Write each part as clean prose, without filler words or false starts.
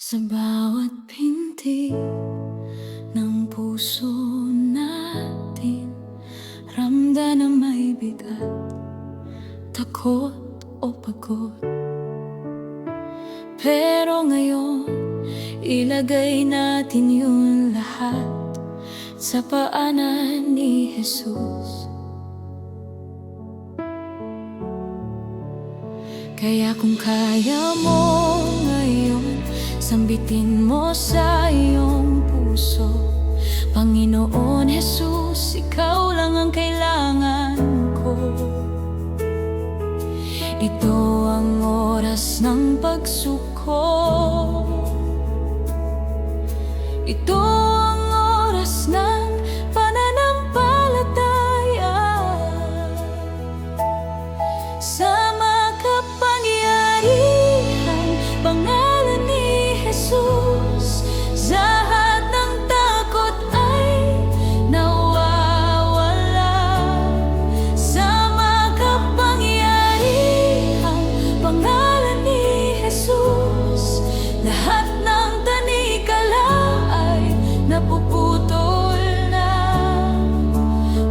Sa bawat pintig ng puso natin, ramdam na may bigat, takot o pagod. Pero ngayon, ilagay natin yun lahat sa paanan ni Jesus. Kaya kung kaya mo ngayon, sambitin mo sa iyong puso, Panginoon Jesus, ikaw lang ang kailangan ko. Ito ang oras ng pagsuko, ito ang oras ng pananampalataya. Sa makapangyarihang pangalan ni Jesus, lahat ng takot ay nawawala. Sa makapangyarihang pangalan ni Jesus, lahat ng tanikala ay napuputol na.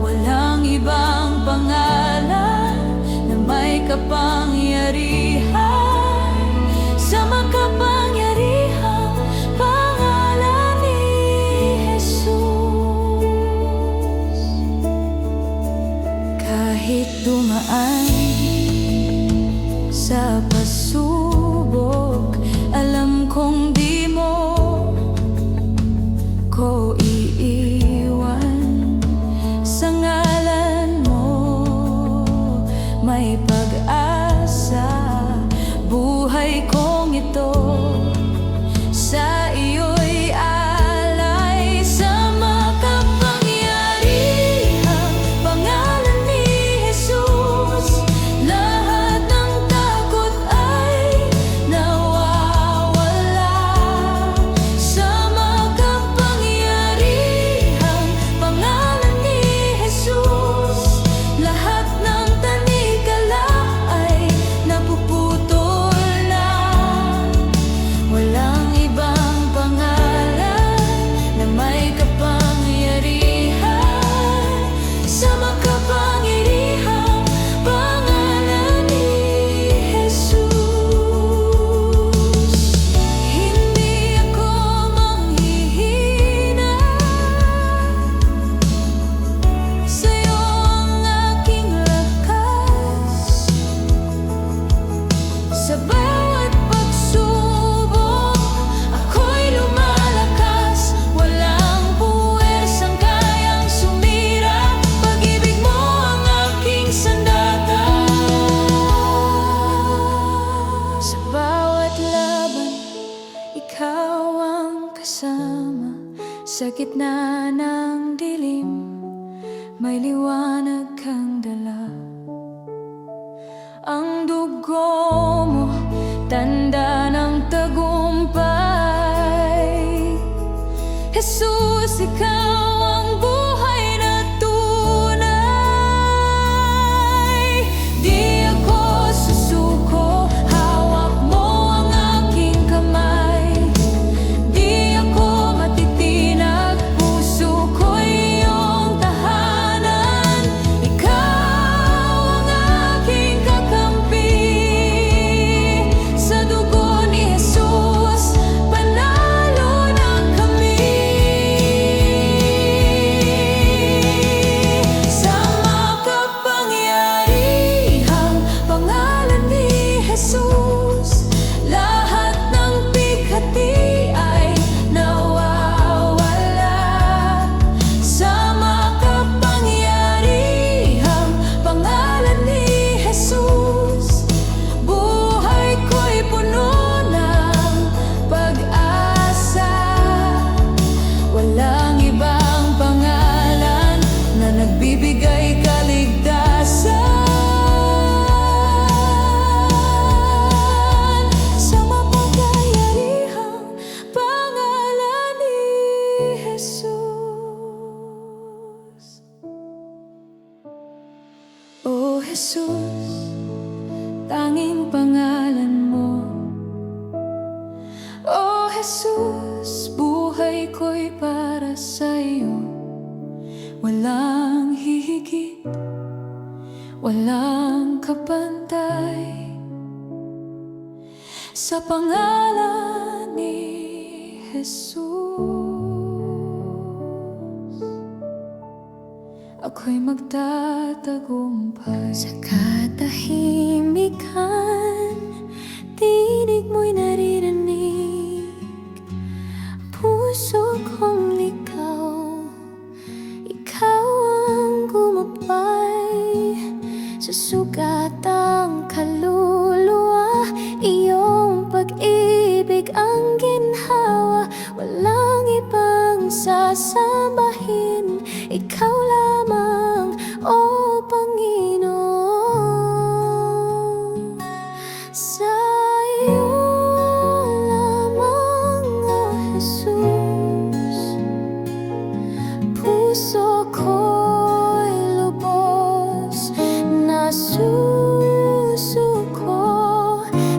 Walang ibang pangalan na may kapangyarihan sa makapangyarihang pangalan ni Jesus. Kahit dumaan sa pasubok, alam kong di mo ko iiwan. Sa ngalan mo may pag-asa, buhay kong ito sa iyo'y alay. Sa makapangyarihang pangalan ni Jesus, lahat ng takot ay nawawala. Sa makapangyarihang pangalan ni Jesus, lahat ng tanikala ay napuputol na. Walang ibang pangalan na may kapangyarihan sa makapangyarihang pangalan ni Jesus. Hindi ako manghihina, sa'yo ang aking lakas. Sa bawat pagsubok, ako'y lumalakas. Walang puwersang kayang sumira, pag-ibig mo ang aking sandata. Sa bawat laban, ikaw ang kasama. Sa gitna ng dilim, may liwanag kang dala. Ang dugo mo, tanda ng tagumpay. Jesus, ikaw ang buhay na tunay. Di ako susuko, hawak mo ang aking kamay. Di ako matitinag, puso ko'y iyong tahanan. Ikaw ang aking kakampi. Sa dugo ni Jesus, panalo na kami. Jesus, buhay ko'y para sa'yo. Walang hihigit, walang kapantay. Sa pangalan ni Jesus, ako'y magtatagumpay. Sa katahimikan, tinig mo'y naririnig. Puso kong ligaw, ikaw ang gumabay. Sa sugatang kaluluwa, iyong pag-ibig ang ginhawa. Walang ibang sasambahin, ikaw lamang, O Panginoon. Sa iyo lamang, O Jesus, puso ko'y lubos na susuko.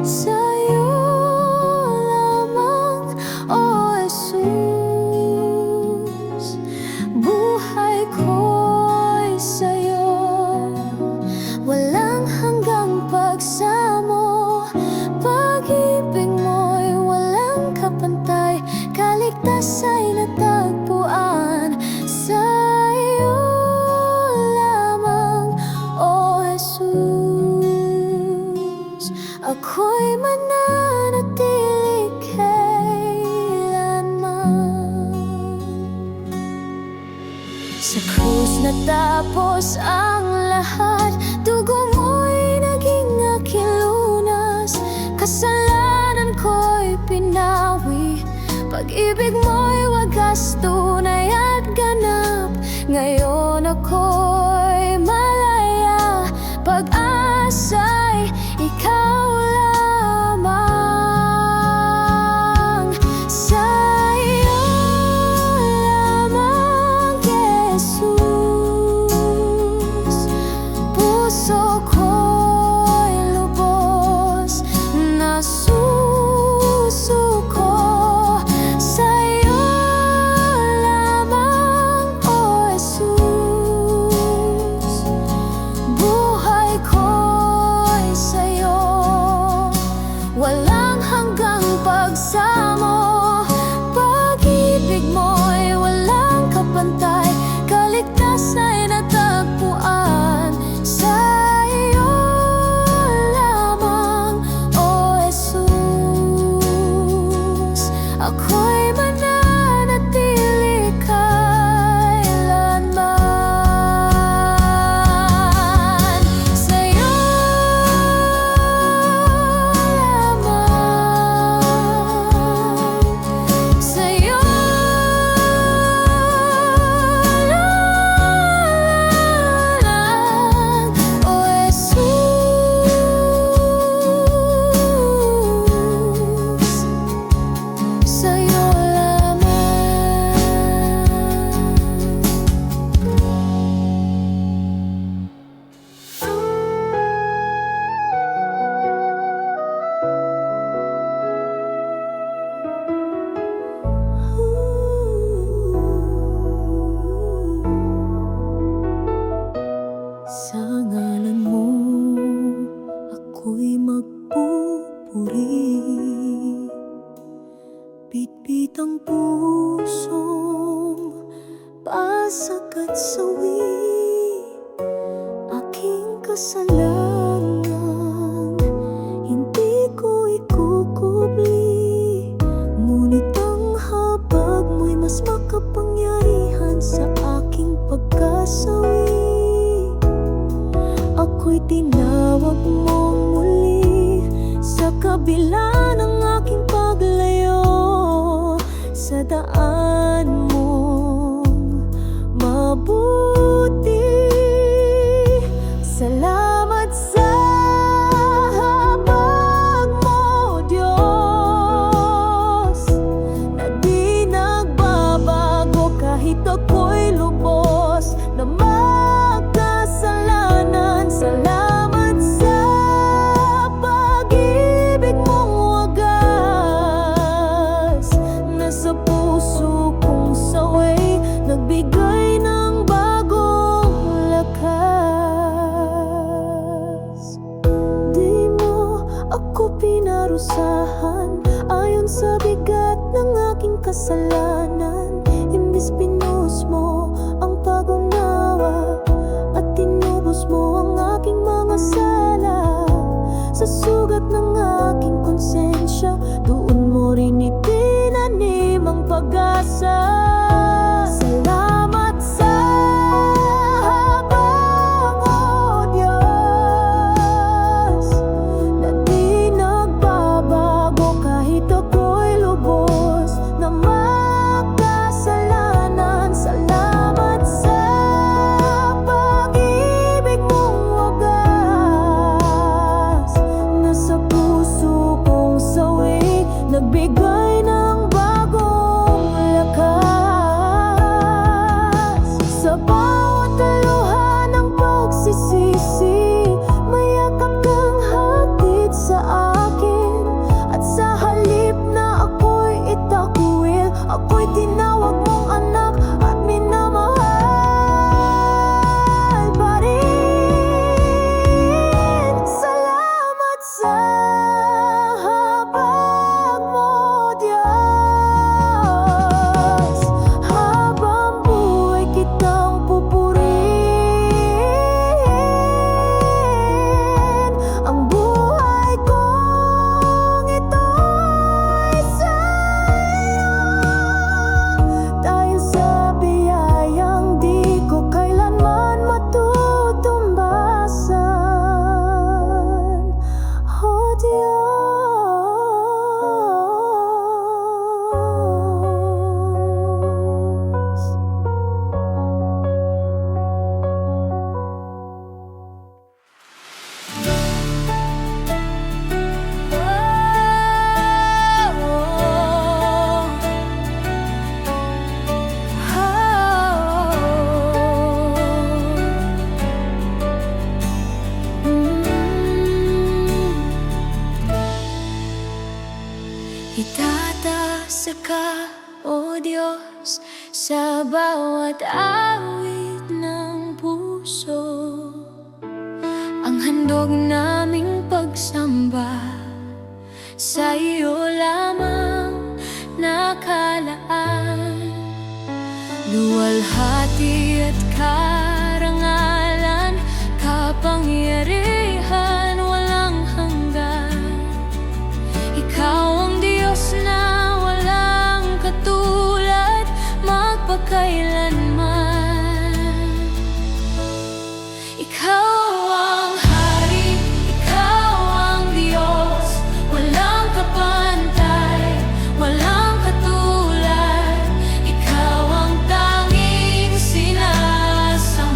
Sa iyo lamang, O Jesus, buhay ko'y sa'yo. Walang hanggang pagsamo, pag-ibig mo'y walang kapantay. Kaligtas ay natagpuan sa iyo lamang, O Jesus. Ako'y mananatili kailanman. Sa krus natapos ang lahat, dugo mo'y naging aking lunas. Kasalanan ko'y pinawi, pag-ibig mo'y wagas, tunay at ganap. Ngayon ako'y malaya, pag-asa'y ikaw lamang. Sa iyo lamang, Jesus, puso ko'y lubos na susuko. Sa iyo lamang, O Jesus, buhay ko'y sa'yo. Walang hanggang pagsamo, pag-ibig mo'y walang kapantay. Kaligtas ay natagpuan sa iyo lamang, O Jesus. Ako'y mananatili kailanman. Sa iyo lamang, sa iyo lamang, O Jesus. Sa'yo lamang. Sa ngalan mo, ako'y magpupuri. Bitbit ang pusong pasag at sawi, aking kasalanan hindi ko ikukubli. Ngunit ang habag mo'y mas makapangyarihan sa aking pagkasawi. Ako'y tinawag mong muli sa kabila ng aking paglayo. Sa daan mong mabuti, salamat sa habag mo, Diyos, na di nagbabago kahit ako'y lubos na makasalanan. Salamat sa pag-ibig mong wagas. sa bigat ng aking kasalanan, imbis pinuhos mo ang pag-unawa at tinubos mo ang aking mga sala. Sa sugat ng aking konsensya, doon mo rin itinanim ang pag-asa. Salamat sa habang, oh Diyos, na di nagbabago kahit ako'y lubos na makasalanan. Salamat sa pag-ibig mong wagas, na sa puso kong sawi nagbigay ng bagong lakas. Sa bawat luha ng pagsisisi, may yakap kang hatid sa akin. At sa halip na ako'y itakwil, ako'y tinawag mong anak at minamahal pa rin. Salamat sa habag mo, Diyos. Habang buhay kitang pupurihin, ang buhay kong ito'y sa'yo. Dahil sa biyayang di ko kailanman matutumbasan, oh Diyos. Itataas ka, O Diyos, sa bawat awit ng puso, ang handog naming pagsamba sa iyo lamang nakalaan. Luwalhati at karangalan, kapangyarihan walang hanggan. Ikaw ang Diyos na walang katulad magpakailanman. Ikaw ang Hari, Ikaw ang Diyos, walang kapantay, walang katulad. Ikaw ang tanging sinasamba.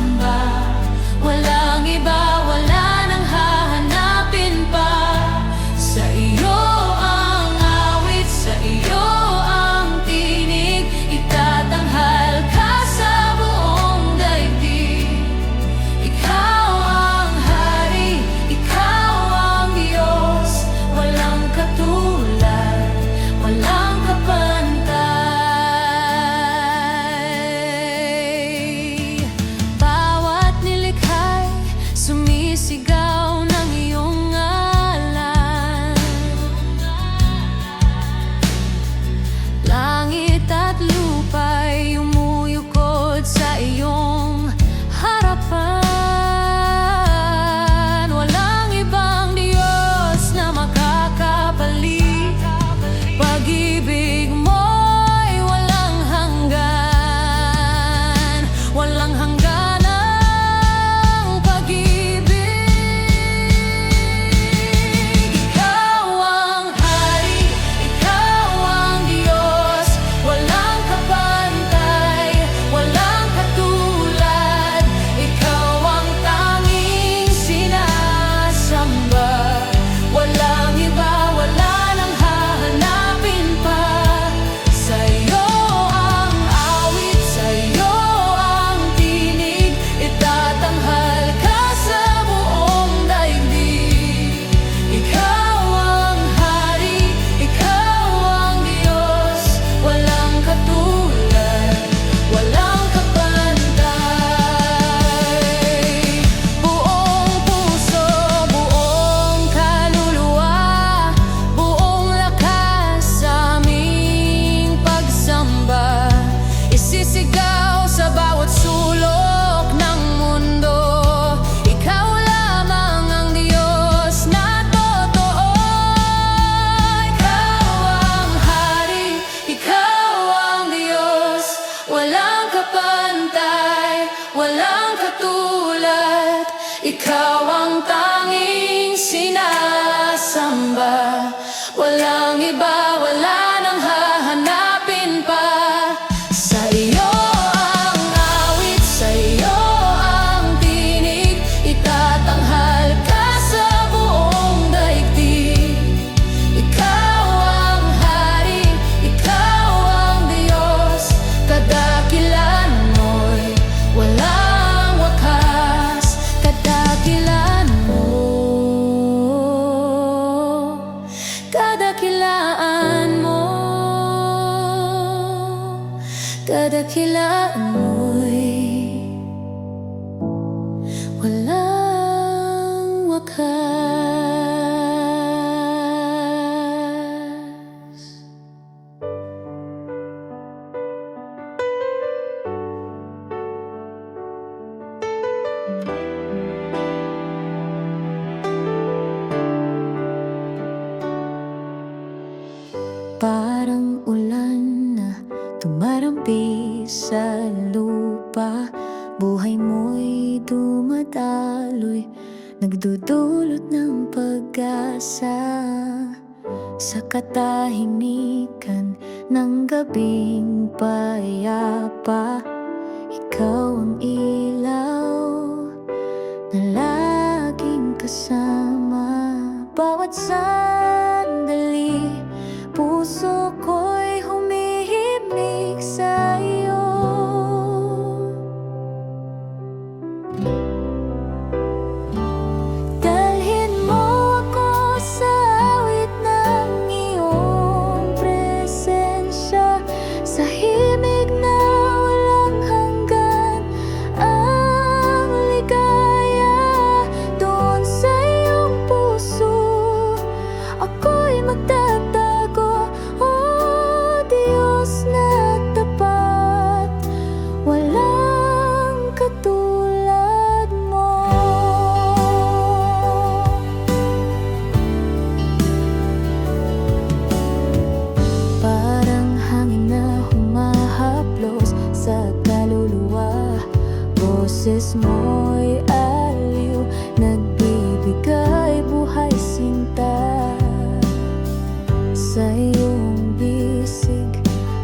ikaw ang tanging sinasamba. Walang iba, wala nang hahanapin pa. Sa iyo ang awit, sa iyo ang tinig, itatanghal ka sa buong daigdig. Ikaw ang hari, ikaw ang Diyos, kadakilan mo'y walang wakas. Kadakilan mo, kadakilaan mo, kadakilaan mo'y walang wakas. Parang ulan na tumarampi sa lupa, buhay mo'y dumadaloy, nagdudulot ng pag-asa. Sa katahimikan ng gabing payapa, ikaw ang ilaw na laging kasama. Bawat sandali, puso ko'y humihimig sa'yo. Dalhin mo ako sa awit ng iyong presensya, sa himig na walang hanggan. Ang ligaya doon sa iyong puso, ako'y magtatago. Oh Diyos na tapat, walang katulad mo. Parang hangin na humahaplos sa kaluluwa, boses mo'y aliw, nagbibigay buhay sinta. Sa iyong bisig,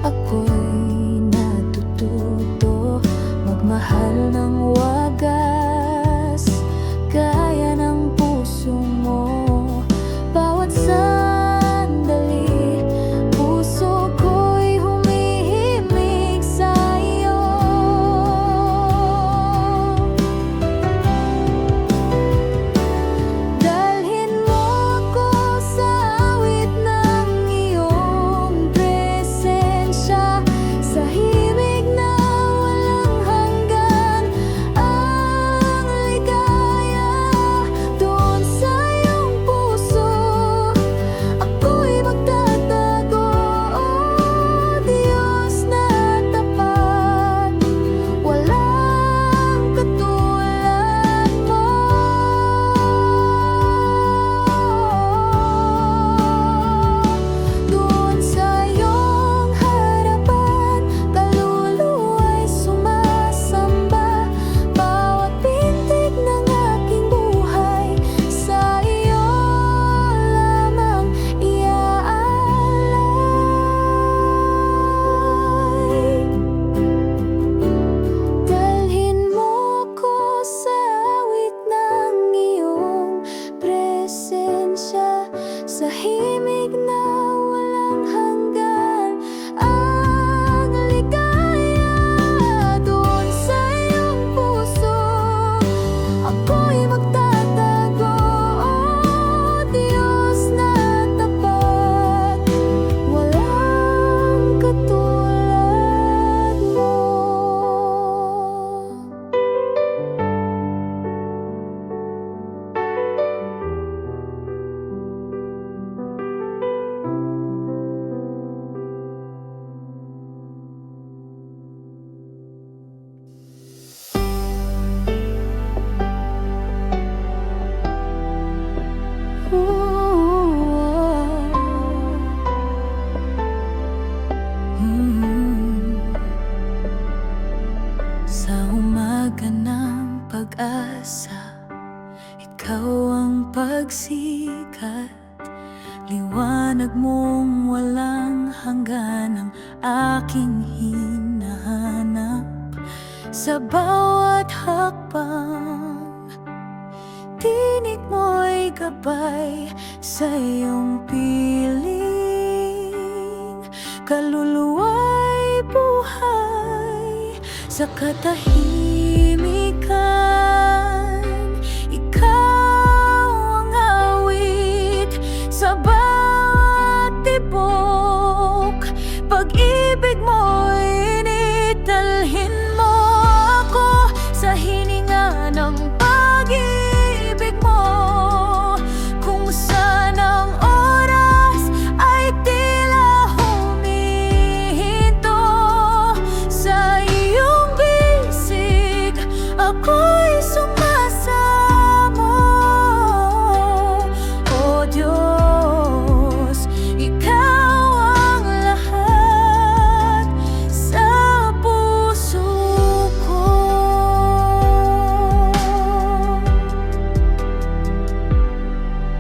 ako'y natututo magmahal ng wagas, gaya ng puso mo. Bawat sandali, puso ko'y humihimig sa'yo. Dalhin mo ako sa awit ng iyong presensya, sa himig na walang hanggan. Ang ligaya doon sa iyong puso, ako'y magtatago. Oh Diyos na tapat, walang katulad mo. Doon sa iyong harapan, kaluluwa'y sumasamba. Bawat pintig ng aking buhay, sa iyo lamang iaalay. Dalhin mo ko sa awit ng iyong presensya, sa himig na walang hanggan. Ang ligaya doon sa iyong puso, ako'y magtatago. Oh Diyos na tapat, walang katulad mo. Sa umaga ng pag-asa, ikaw ang pagsikat, liwanag mong walang hanggan ang aking hinahanap. Sa bawat hakbang, tinig mo'y gabay sa iyong piling. Kaluluwa'y buhay sa katahimikan. Ikaw ang awit sa bawat tibok. Pag-ibig mo'y initalhin mo ako sa hininga ng pag-ibig mo. Kung saan ang oras ay tila humihinto sa iyong bisig, ako'y sumasamo. O Diyos, ikaw ang lahat sa puso ko.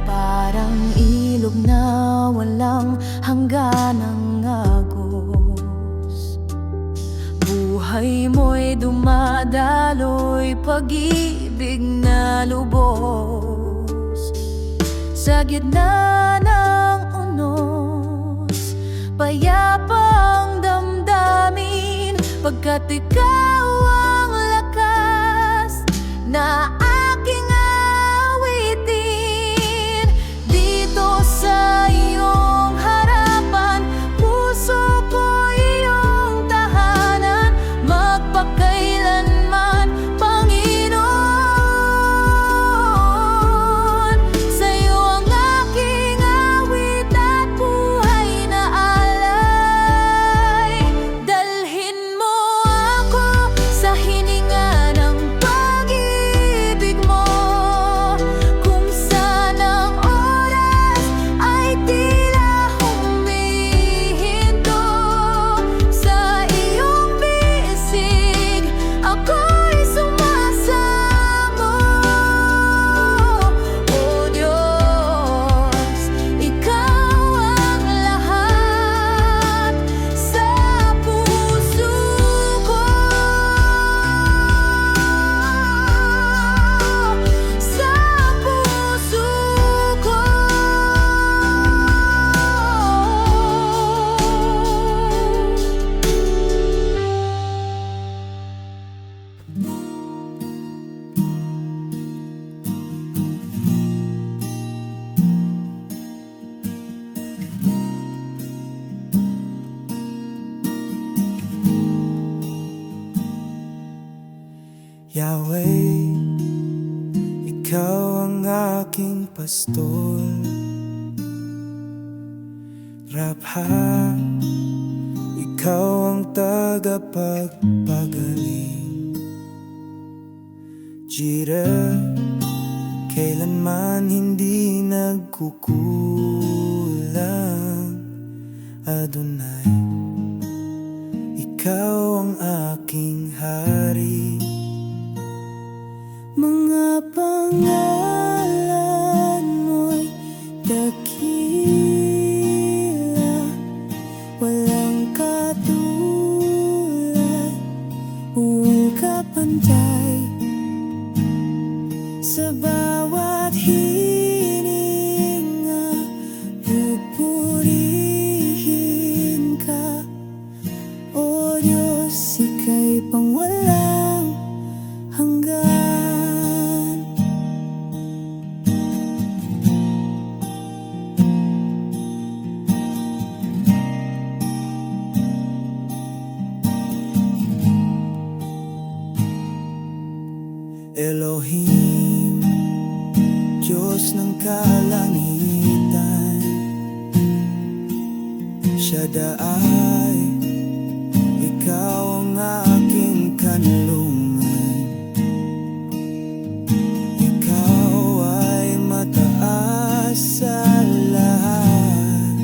Parang ilog na walang hangganang agos, buhay mo'y dumadaloy, pag-ibig na lubos. Sa gitna ng unos, payapa ang damdamin, pagkat ikaw ang lakas na aking awitin. Dito sa iyong harapan, puso ko iyong tahanan, magpakailanman, Panginoon. Sa iyo ang aking awit at buhay na alay. Dalhin mo ako sa hininga ng pag-ibig mo. Kung saan ang oras ay tila humihinto sa iyong bisig, ako'y sumasamo. O Diyos, ikaw ang lahat sa puso ko. Sa puso ko. Yahweh, ikaw ang aking pastol. Rapha, ikaw ang tagapagpagaling. Jireh, kailanman hindi nagkukulang. Adonai, ikaw ang aking hari. Mga pangalan mo'y dakila, walang katulad, huwag kapantay. Sa bawat hininga, pupurihin ka. O Diyos, ika'y pangwalang hanggan. Elohim, Diyos ng kalangitan. Shaddai, ikaw ang aking kanlungan. Ikaw ay mataas sa lahat.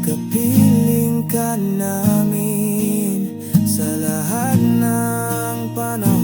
Kapiling ka namin sa lahat ng panahon.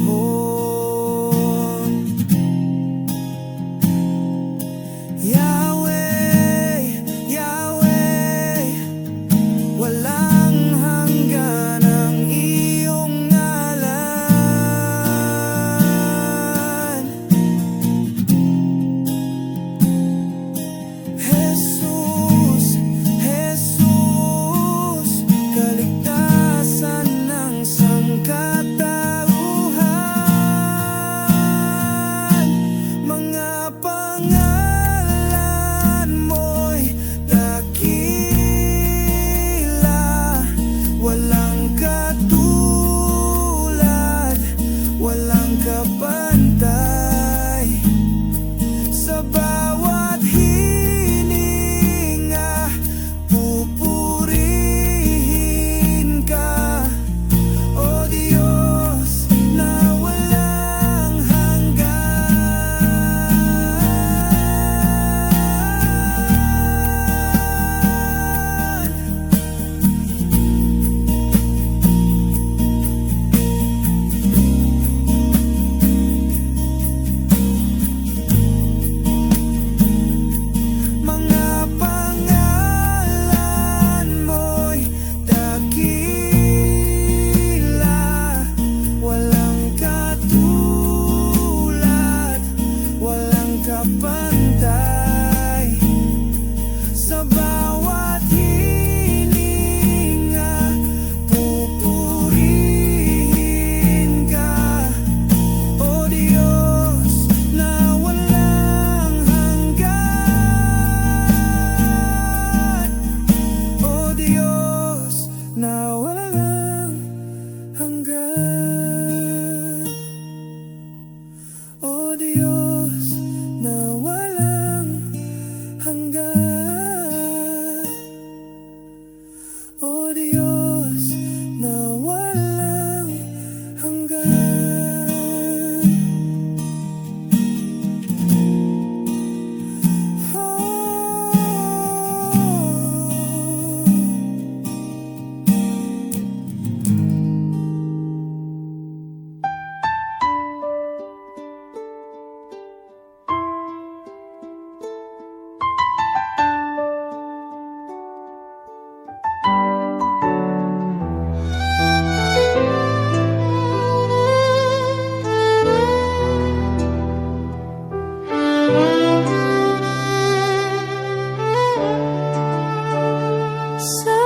Sa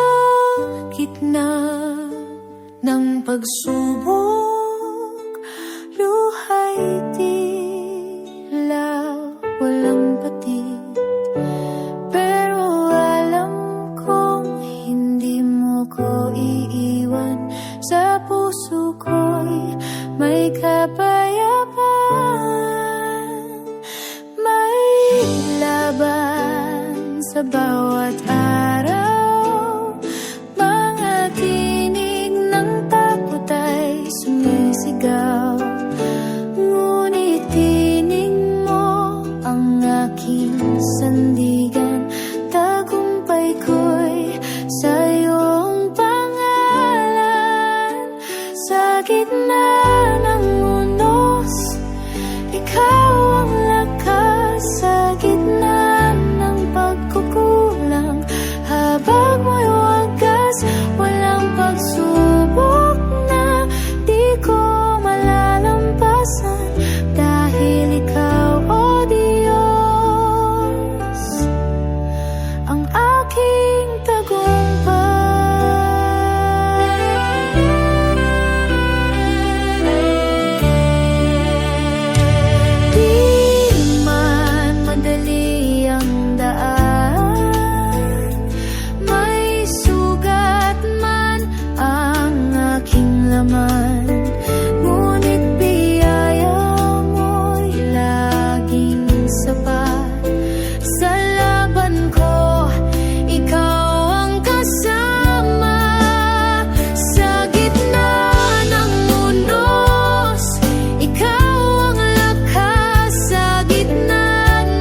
gitna ng pagsubok, luha'y tila walang patid. Pero alam kong hindi mo ko iiwan. Sa puso ko'y may kapayapaan. May laban sa bawat araw. Mga tinig ng takot ay sumisigaw. Ngunit tinig mo ang aking sandigan. Tagumpay ko'y sa iyong pangalan. Sa gitna ng unos, ikaw ang lakas. Sa gitna ng pagkukulang, habag mo'y wagas. Walang pagsubok na di ko malalampasan. Dahil ikaw, O Diyos, ang aking tagumpay. Di man madali ang daan, may sugat man ang aking laman. Ngunit biyaya mo'y laging sapat. Sa laban ko, ikaw ang kasama. Sa gitna ng unos, ikaw ang lakas. Sa gitna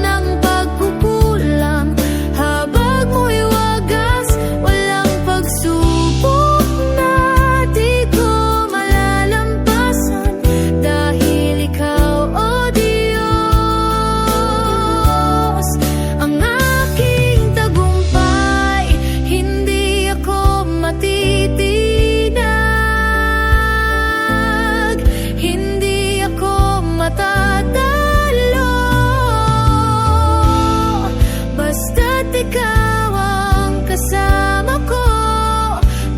ng pagkukulang, habag mo'y wagas. Walang pagsubok na di ko malalampasan. Dahil ikaw, O Diyos, ang aking tagumpay. Hindi ako matitinag, hindi ako matatalo. Basta't ikaw ang kasama ko.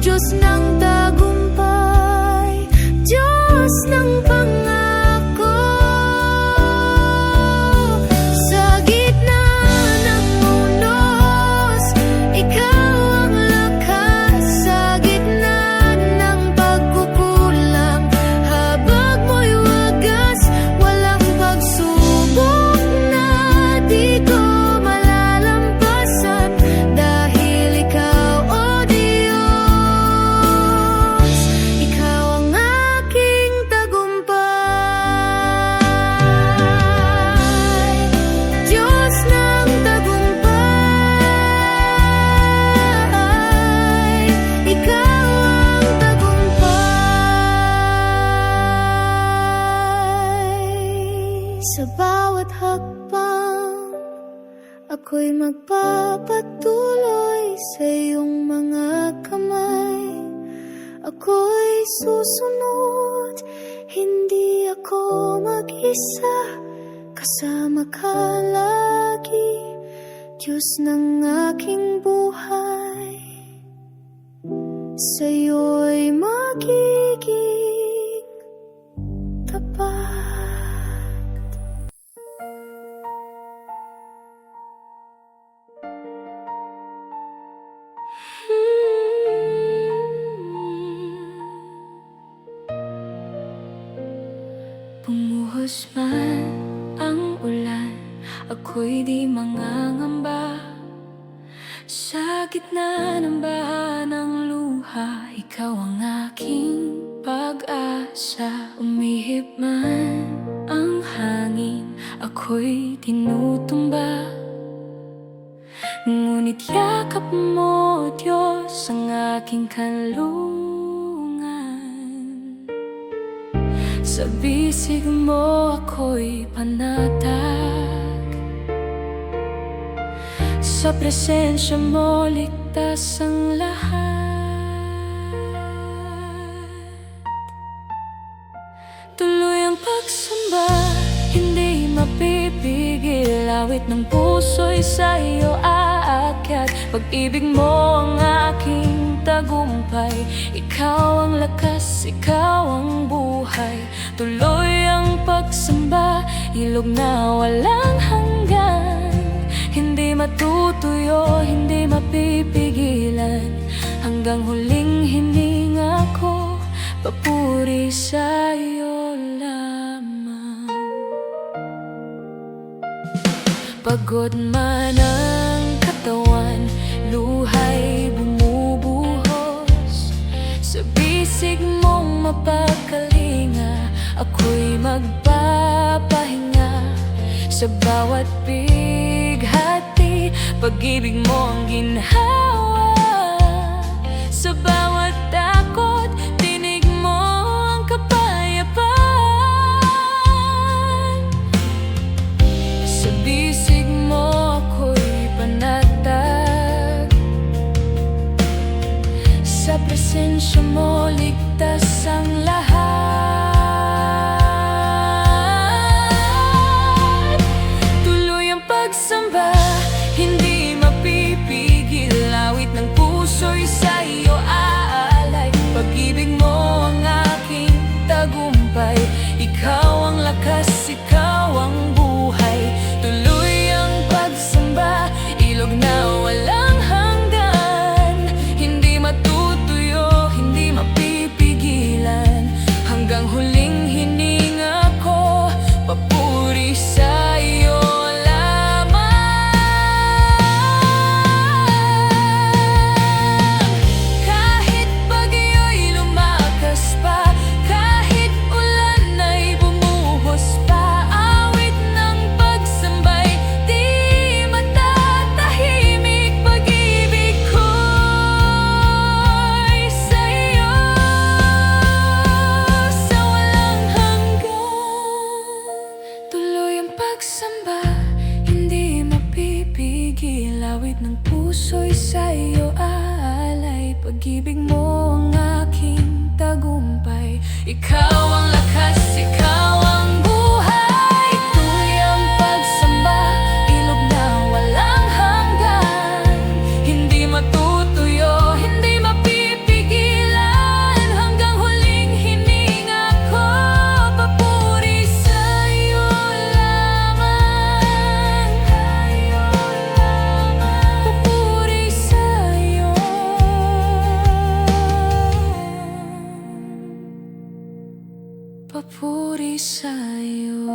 Diyos ng tagumpay, Diyos ng pangako. Sa gitna ng unos, ikaw ang lakas. Sa gitna ng pagkukulang, habag mo'y wagas. Walang pagsubok na di ko malalampasan. Dahil ikaw, O Diyos, ikaw ang aking tagumpay. Diyos ng tagumpay, ikaw ang tagumpay. Sa bawat hakbang, ako'y magpapatuloy sa iyong mga kamay. Ako'y susunod, hindi ako mag-isa. Kasama ka lagi, Diyos ng aking buhay. Sa'yo'y magiging tapat. Bumuhos man ang ulan, ako'y di mangangamba. Sa gitna ng baha ng luha, ikaw ang aking pag-asa. Umihip man ang hangin, ako'y tinutumba. Ngunit yakap mo, Diyos, ang aking kanlungan. Sa bisig mo ako'y panatag. Sa presensya mo ligtas ang lahat. Tuloy ang pagsamba, hindi mapipigil. Awit ng puso'y sa iyo aakyat. Pag-ibig mo ang tagumpay. Ikaw ang lakas, ikaw ang buhay. Tuloy ang pagsamba, ilog na walang hanggan. Hindi matutuyo, hindi mapipigilan. Hanggang huling hininga ko, papuri sa'yo lamang. Pagod man ang katawan, luhay bumubuhos. Sa bisig mong mapakalinga, ako'y magpapahinga. Sa bawat bighati, pag-ibig mo ang ginhawa. Sa bawat takot, tinig mo ang kapayapaan. Sa bisig mo ako'y panatag. Sa presensya mo ligtas ang lahat. Tuloy ang pagsamba, hindi mapipigil. Awit ng puso'y sa'yo aalay. Pag-ibig mo ang aking tagumpay. Ikaw ang lakas, ikaw ang buhay. Tuloy ang pagsamba, ilog na walang hanggan. Hindi matutuyo, hindi mapipigilan. Hanggang huling hininga ko, papuri sa'yo lamang. Kahit bagyo'y lumakas pa, kahit ulan ay bumuhos pa, awit ng pagsambay di matatahimik. Pag-ibig ko'y sa'yo sa walang hanggan. Tuloy ang pagsamba, hindi mapipigil. Awit ng puso'y sa'yo aalay. Pag-ibig mo ang aking tagumpay. Ikaw ang lakas, ikaw ang buhay. Tuloy ang pagsamba, ilog na walang hanggan. Hindi matutuyo, hindi mapipigilan. Hanggang huling hininga ko, papuri sa'yo lamang. Papuri sa'yo. Papuri sa'yo.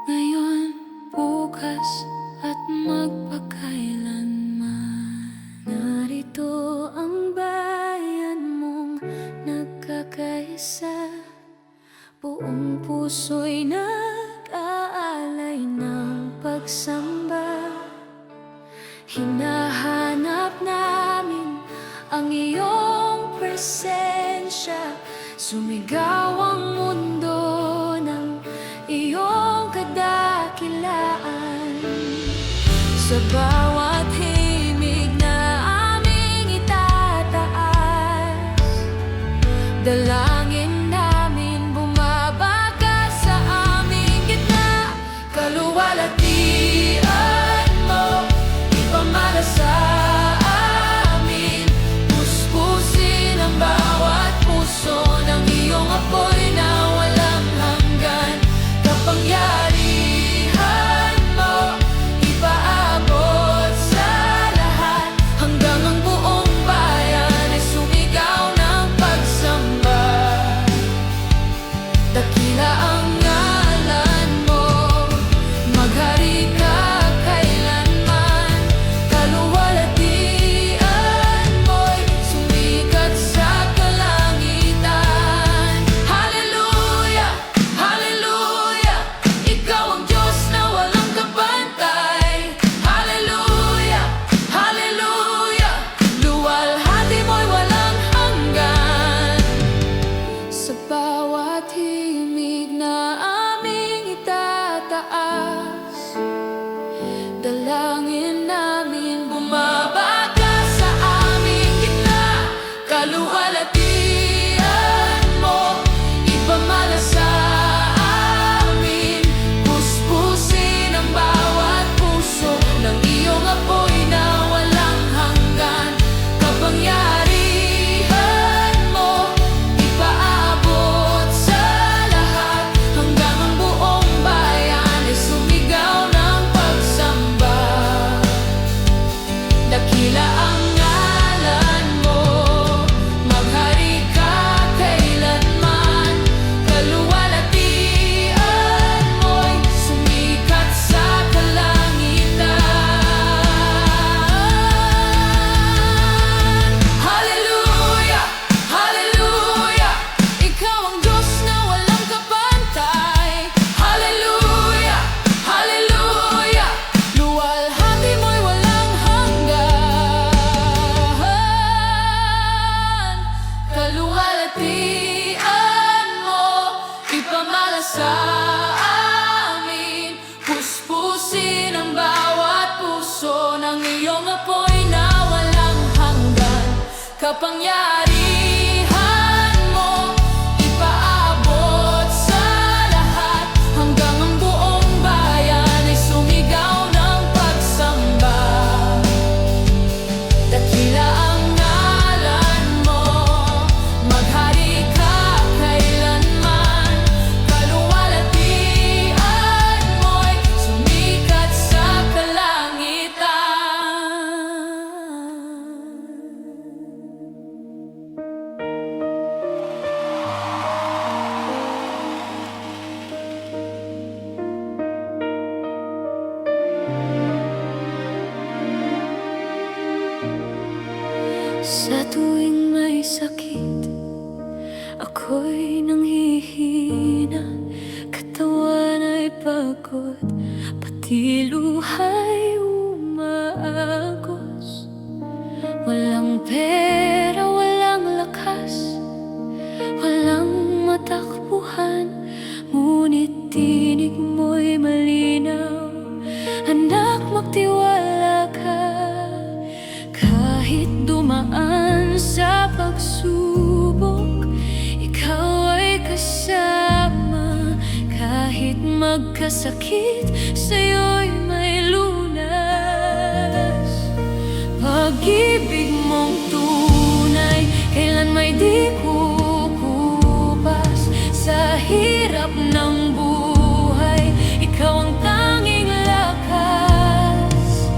Ngayon, bukas at magpakailanman. Narito ang bayan mong nagkakaisa. Buong puso'y nag-aalay ng pagsamba. Hinahanap namin ang iyong presensya. Sumigaw ang mundo ng iyong kadakilaan. Sa bawat himig na aming itataas, dalangin namin bumabaka sa aming gitna. Kaluwalhatian mo, ipamana sa amin. Puspusin ang bawat puso ng iyong apoy na walang hanggan. Kapangyarihan mo, ipaabot sa lahat. Hanggang ang buong bayan ay sumigaw ng pagsamba. Dakila ang ngalan mo, maghari ka kailanman. Kaluwalhatian mo'y sumikat sa kalangitan. Hallelujah, hallelujah, ikaw ang Diyos na walang kabantay. Hallelujah, hallelujah, luwalhati mo'y walang hanggan. Sa bawat himig na aming itataas, dalangin namin bumabaka sa aming gitna. Kaluwalhatian mo, ipamana sa amin. Puspusin ang bawat puso ng iyong Sa tuwing may sakit, ako'y nanghihina. Katawan ay pagod, pati luha'y umaagos. Walang pera, walang lakas, walang matakbuhan, ngunit tinig mo'y malinaw. Anak, magtiwala ka. Kahit dumaan sa pagsubok, ikaw ay kasama. Kahit magkasakit, sa'yo'y may lunas. Pag-ibig mong tunay, kailan may di kukupas. Sa hirap ng buhay, ikaw ang tanging lakas.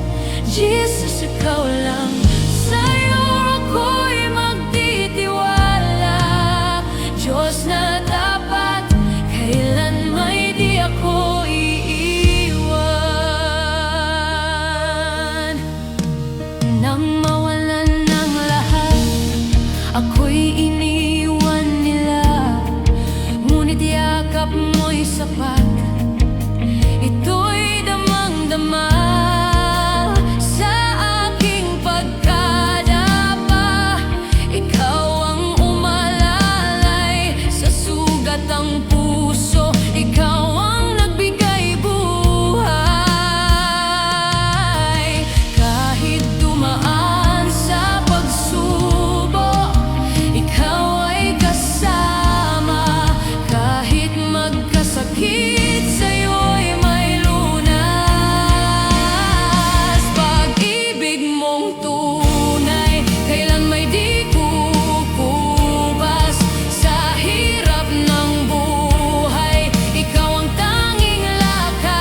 Jesus, ikaw lang. Sa'yo ako'y magtitiwala. Diyos na tapat, kailan may di ako iiwan. Nang mawalan ng lahat, ako'y iniwan nila. Ngunit yakap mo'y sapat, ito'y damang-dama. Sa aking pagkadapa, ikaw ang umalalay. Sa sugat ang puso, ikaw ang nagbigay buhay. Kahit dumaan sa pagsubok, ikaw ay kasama. Kahit magkasakit, sa'yo'y may lunas. Pag-ibig mong tunay, kailan may di kukupas. Sa hirap ng buhay, ikaw ang tanging lakas.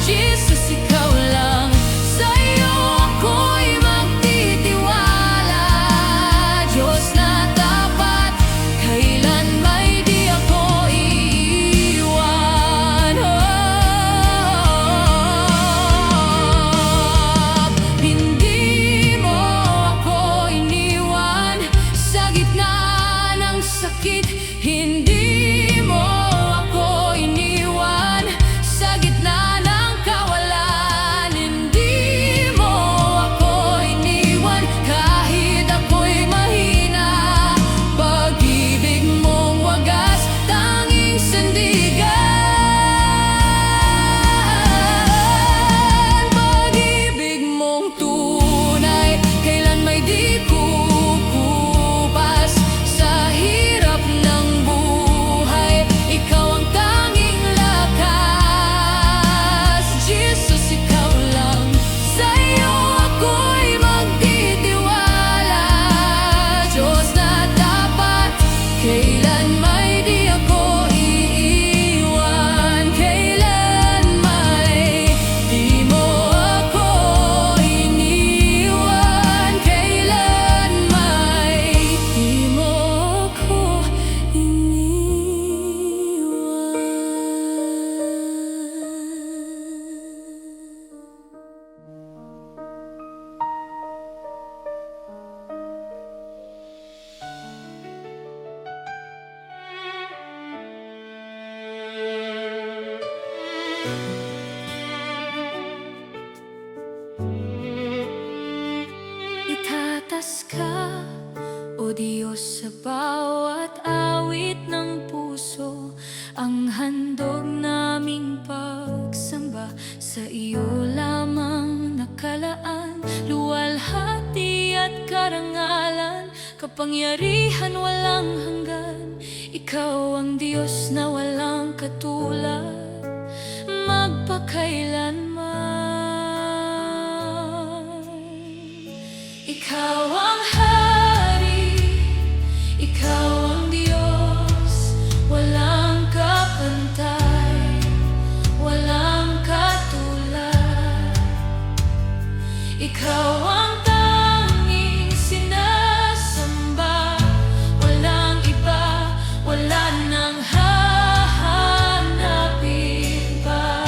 Jesus, ikaw lang. Sa'yo ako'y magtitiwala. Diyos na tapat, kailan may di ako iiwan. Hindi mo ako iniwan sa gitna ng sakit. Hindi mo ako iniwan sa gitna ng kawalan. Hindi mo ako iniwan kahit ako'y mahina. Pag-ibig mong wagas, tanging sandigan. Pag-ibig mong tunay, kailan may di kukupas. Sa hirap ng buhay, ikaw ang tanging lakas. Jesus, ikaw lang. Sa'yo ako'y magtitiwala. Diyos na tapat, kailan may di ako iiwan. Kailan may di mo ako iniwan. Kailan may di mo ako iniwan. Itatas ka, O Diyos, sa bawat awit ng puso. Ang handog naming pagsamba sa iyo lamang nakalaan. Luwalhati at karangalan, kapangyarihan walang hanggan. Ikaw ang Diyos na walang katulad, magpakailanman. Ikaw ang hari, ikaw ang Diyos, walang kapantay, walang katulad. Ikaw ang tanging sinasamba, walang iba, wala nang hahanapin pa.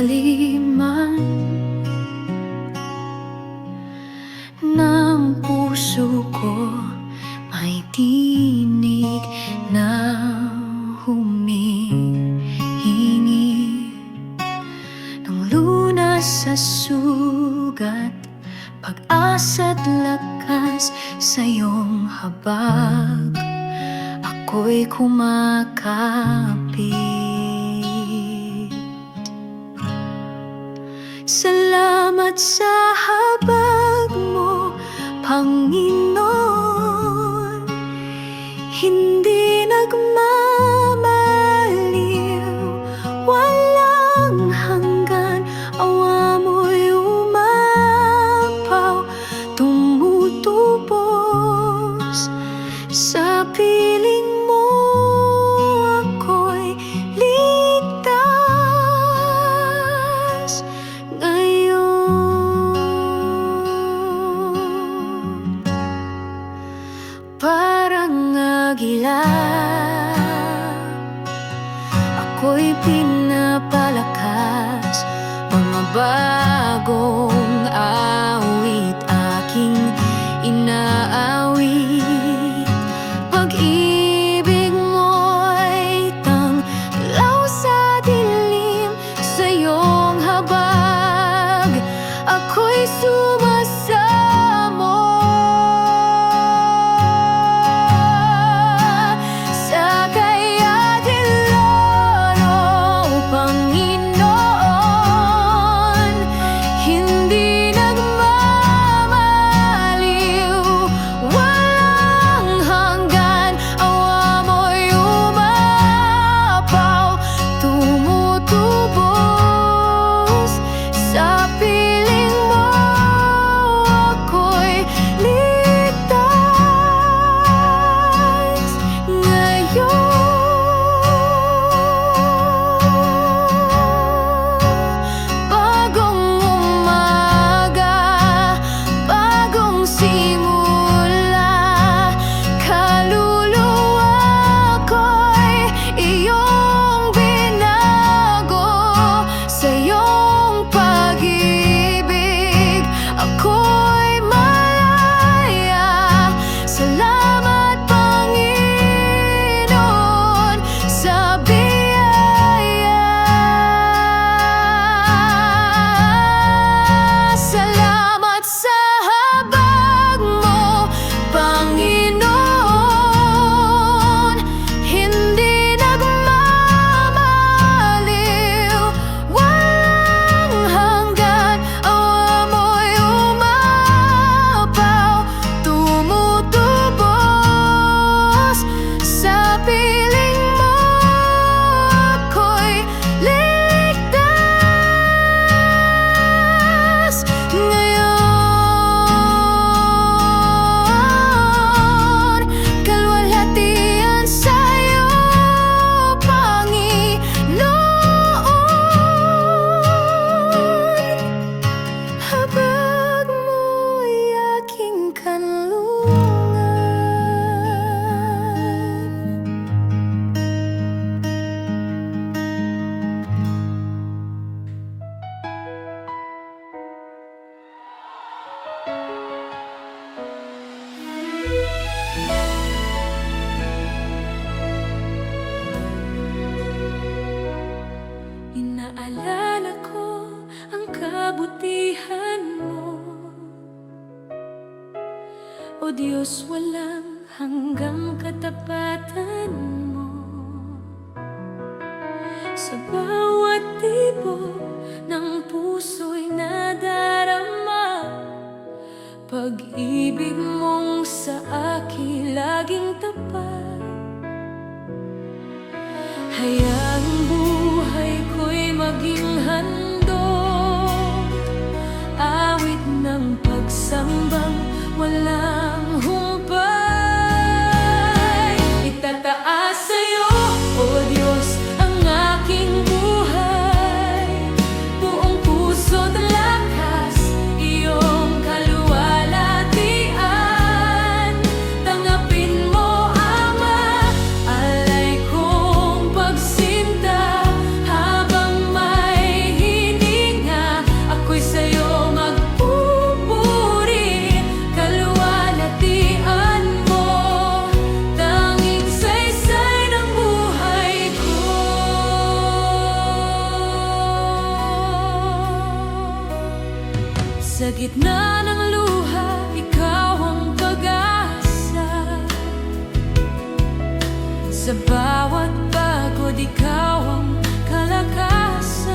haliman ng puso ko, may tinig na humihingi ng lunas sa sugat, pag-asa't lakas sa iyong habag. Ako'y kumakapit. Salamat sa habag mo, Panginoon. Hindi nagmamaliw, walang hanggan. Awa mo'y umapaw, tumutubos sa piling mo. Ako'y ligtas ngayon. Parang agila, ako'y pinapalakas. Mga bagong awit aking inaawit. Pag-ibig mo'y tanglaw sa dilim, sa iyong habag ako'y sumasamo. Sa kayadiloro, Panginoon, hindi nagmamaliw, walang hanggan. Awa mo'y umapaw, tumutubos sa piling mo. Ako'y ligtas ngayon. Bagong umaga, bagong simula, kaluluwa ko'y iyong binago. Sa iyong pag-ibig ako'y malaya. Salamat, Panginoon, sa biyaya. Salamat sa habag mo, Panginoon. Hindi nagmamaliw, walang hanggan. Awa mo'y umapaw, tumutubos sa piling mo. Ako'y ligtas ngayon. Kalwalhatian sa'yo, Panginoon. Habag mo'y aking kanlungan. Inaalala ko ang kabutihan mo, O Diyos, walang hanggang katapatan mo. Sa bawat tibok ng puso'y nadarama, pag-ibig mong sa akin laging tapat. Hayaang buhay ko'y maging handog, awit ng pagsambang walang humpay. Itataas sa'yo, O Diyos, ang aking buhay, buong puso't lakas, iyong kaluwalhatian. Tanggapin mo, Ama, alay kong pagsinta habang may Sa bawat pagod ikaw ang kalakasan.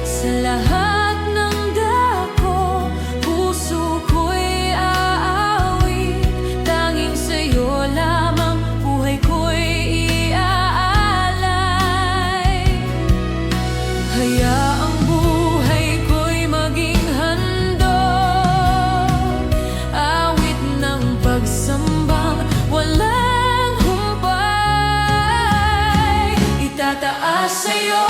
Sa lahat ng dako, puso ko'y aawit. Tanging sa'yo lamang buhay ko'y iaalay. Hayaang buhay ko'y maging handog, awit ng pagsambang walang humpay. Itataas sa'yo,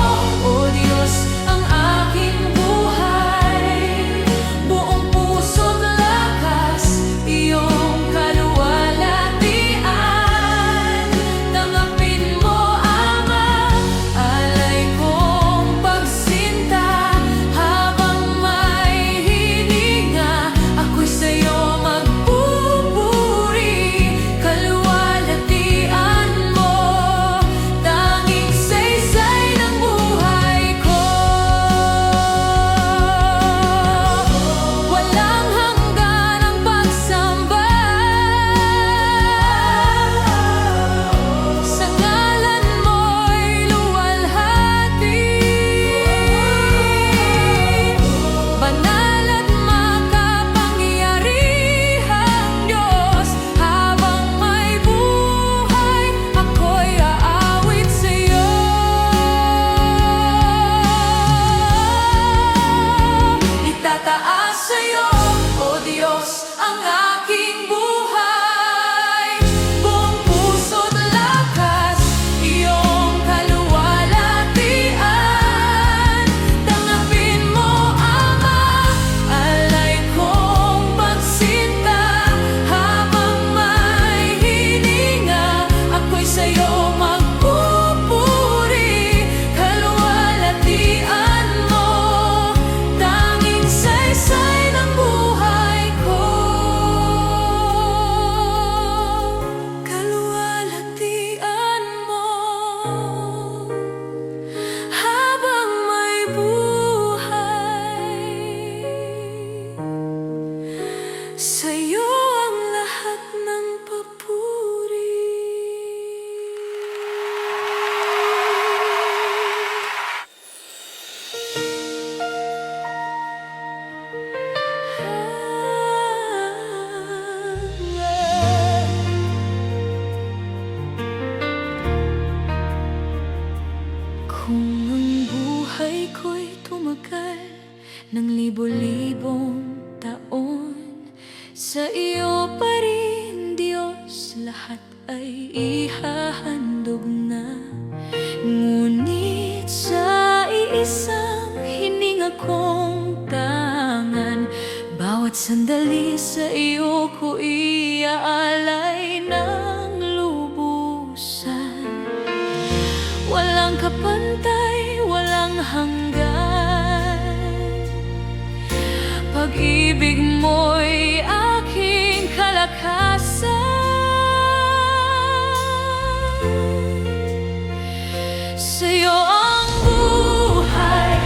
O Diyos, ang aking buhay. Buong puso't lakas, iyong kaluwalhatian. Tanggapin mo, Ama, alay kong pagsinta. Habang may hininga, ako'y sa'yo magpupuri. Kaluwalhatian mo, tanging saysay ng buhay ko. Walang hanggan ang pagsamba sa ngalan mo'y luwalhati. Banal at makapangyarihang Diyos, habang may buhay, ako'y aawit sa'yo. Itataas sa'yo, O Diyos, ang aking buhay. Buong puso't lakas, iyong kaluwalhatian. Tanggapin mo, Ama, alay kong pagsinta. Habang may hininga, ako'y sa'yo magpupuri. Kaluwalhatian mo, tanging saysay ng buhay ko. Kaluwalhatian mo, habang may buhay, sa'yo ang lahat ng papuri. Kung ang buhay ko'y tumagal ng libo-libong taon, sa iyo pa rin, Diyos, lahat ay ihahandog na. Ngunit sa iisang hininga kong tangan, bawat sandali sa iyo ko iaalay ng lubusan. Walang kapantay, walang hanggan. Pag-ibig mo'y aking kalakasan. Sa'yo ang buhay,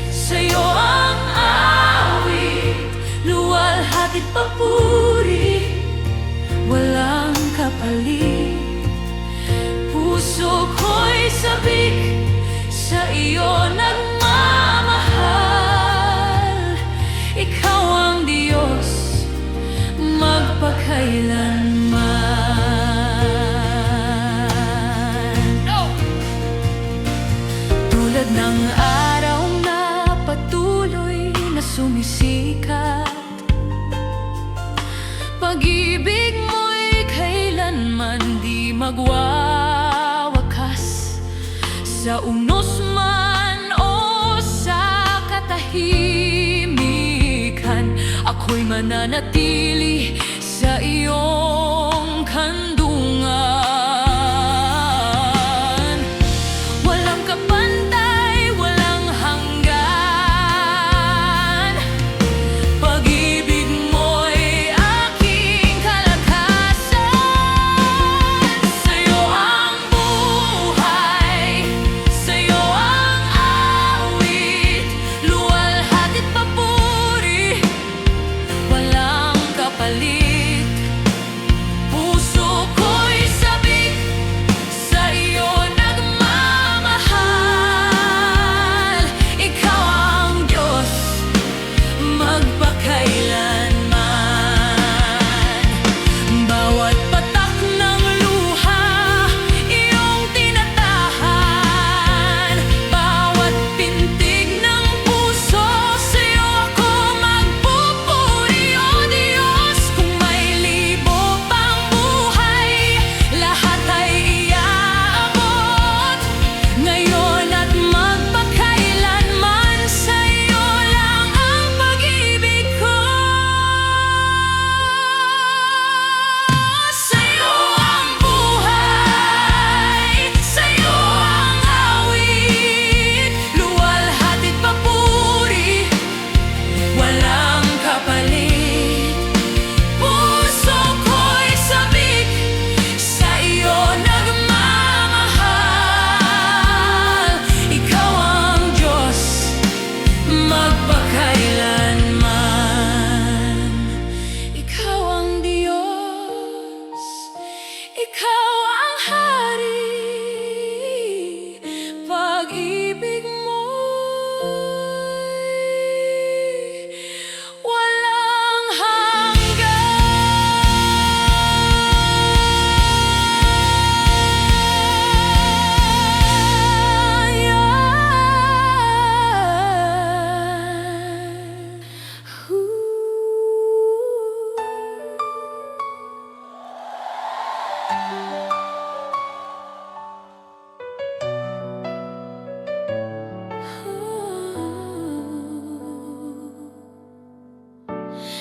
sa'yo ang awit, luwalhati't papuri, walang kapalit. Puso ko'y sabik, sa iyo nagmamahal. Ikaw ang Diyos, magpakailanman. Tulad ng araw na patuloy na sumisikat, pag-ibig mo'y kailanman di magwawakas. Sa unos man o sa katahimikan, ako'y mananatili sa iyong kandungan. Walang kapantay, walang hanggan. Pag-ibig mo'y aking kalakasan. Sa'yo ang buhay, sa'yo ang awit, luwalhati't papuri, walang kapalit. Puso ko'y sa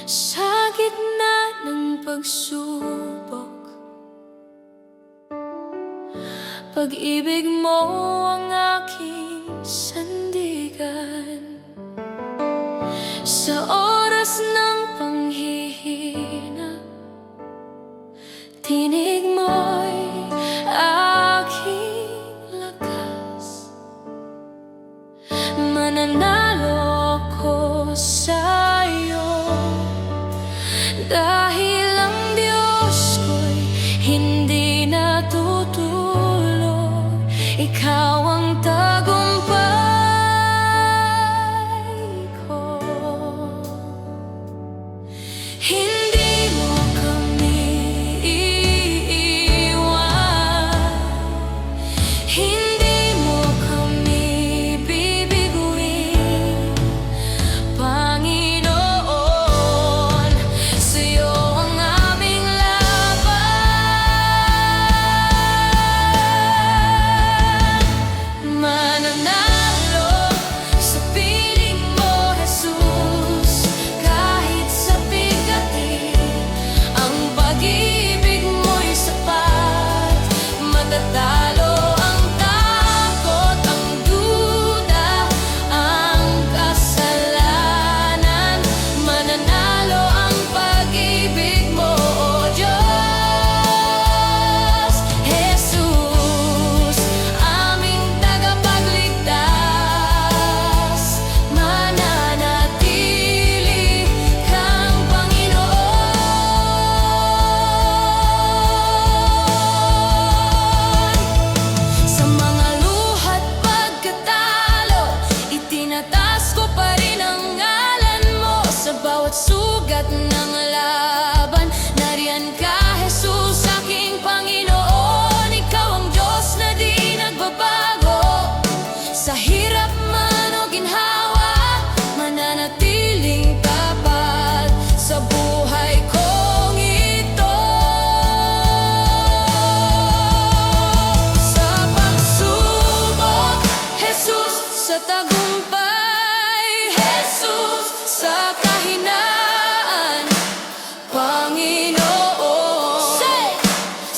Sa gitna ng pagsubok, pag-ibig mo ang aking sandigan. Sa oras ng panghihina, tinig mo'y aking lakas. Mananalo ako sa'yo, dahil ang Diyos ko'y hindi natutulog. Ikaw ang tagumpay ko. Hindi mo kami iiwan, hindi mo kami bibiguin, Panginoon. Sa'yo ang aming laban. Mananalo sa piling mo, Jesus, kahit sa bigati. Ang pag-ibig mo'y sapat, matatalo ang takot, ang duda, ang kasalanan. Mananalo ang pag-ibig mo, O Diyos. Jesus, aming tagapagligtas, mananatili kang Panginoon. Sa mga luha't pagkatalo, itinatas ko pa rin ang ngalan mo. Sa bawat sugat ng laban, nariyan ka, Jesus, aking Panginoon. Ikaw ang Diyos na di nagbabago. Sa hirap man o ginhawa, mananatiling tapat sa buhay kong ito. Sa pagsubok, Jesus, sa tagumpay, Jesus, sa kahinaan, Panginoon.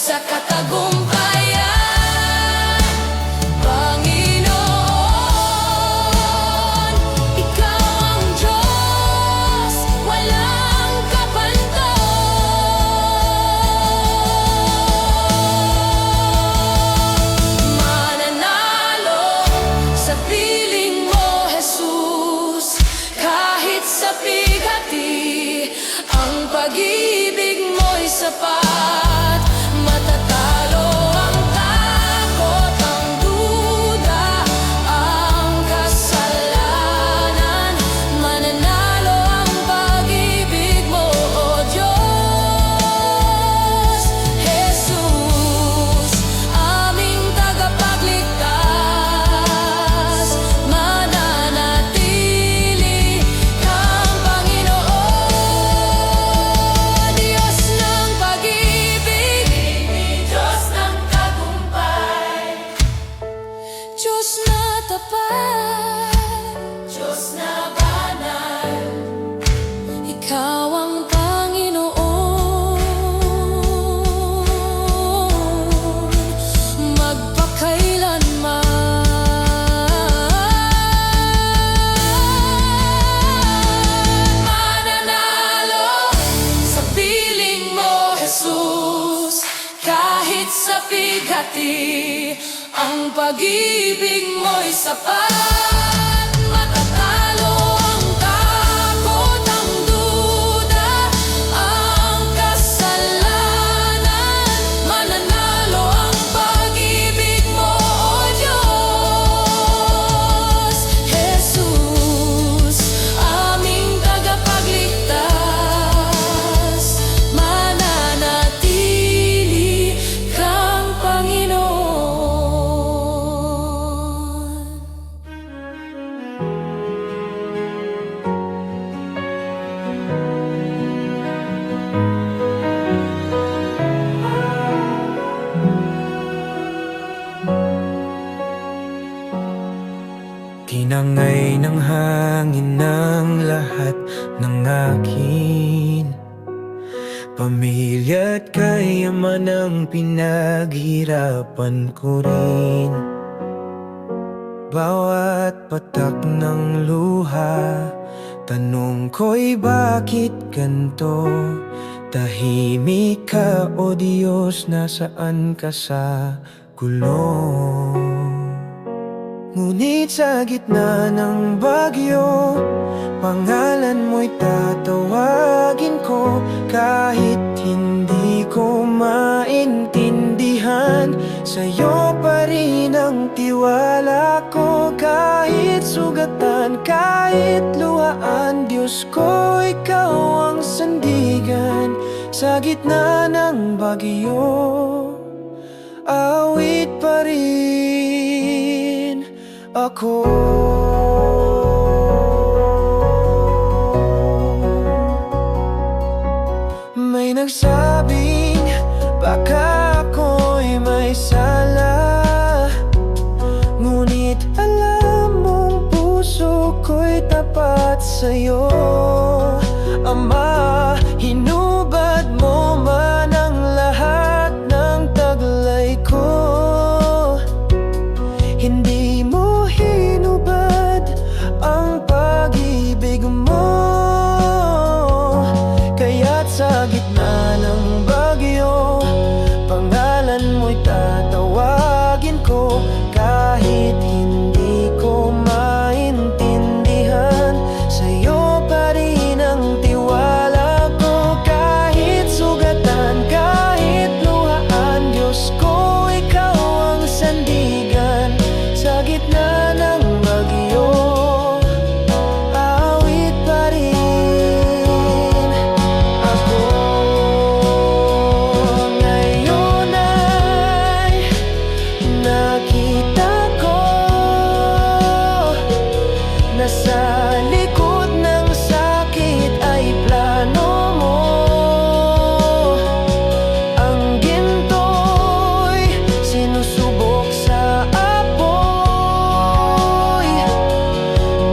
Sa katagumpayan, Panginoon. Ikaw ang Diyos, walang kapantay. Mananalo sa piling mo, Jesus, kahit sa bigati. Ang pag-ibig mo'y sapat, matatalo ang takot, ang duda, ang kasalanan. Mananalo ang pag-ibig mo, O Diyos. Jesus, aming tagapagligtas, mananatili kang Panginoon. Diyos ng pag-ibig, Diyos ng tagumpay, Diyos na tapat, Diyos na banal. Ikaw ang Panginoon, magpakailanman. Mananalo sa piling mo, Jesus, kahit sa bigati. Ang pag-ibig mo'y sapat, matatalo ang takot, ang duda, ang kasalanan. Mananalo ang pag-ibig mo, O Diyos. Jesus, aming tagapagligtas, mananatili kang Panginoon. Tinangay ng hangin ng lahat ng aking Pamilya't kayaman ang pinaghirapan ko rin. Bawat patak ng luha, tanong ko'y bakit ganto? Tahimik ka o Diyos, nasaan ka sa gulo? Ngunit sa gitna ng bagyo, pangalan mo'y tatawagin ko. Kahit hindi ko maintindihan, sa'yo pa rin ang tiwala ko. Kahit sugatan, kahit luhaan, Diyos ko, ikaw ang sandigan. Sa gitna ng bagyo, awit pa rin ako. May nagsabing baka ako'y may sala, ngunit alam mong puso ko'y tapat sa'yo. Ama, hinubad mo man ang lahat ng taglay ko. Hindi mo hinubad ang pag-ibig mo. Kaya't sa gitna ng bagyo, pangalan mo'y tatawagin ko. Kahit hindi ko maintindihan, sa'yo pa rin ang tiwala ko. Kahit sugatan, kahit luhaan, Diyos ko, ikaw ang sandigan. Sa gitna ng bagyo, awit pa rin ako. Ngayon ay nakita ko na sa likod ng sakit ay plano mo. Ang ginto'y sinusubok sa apoy.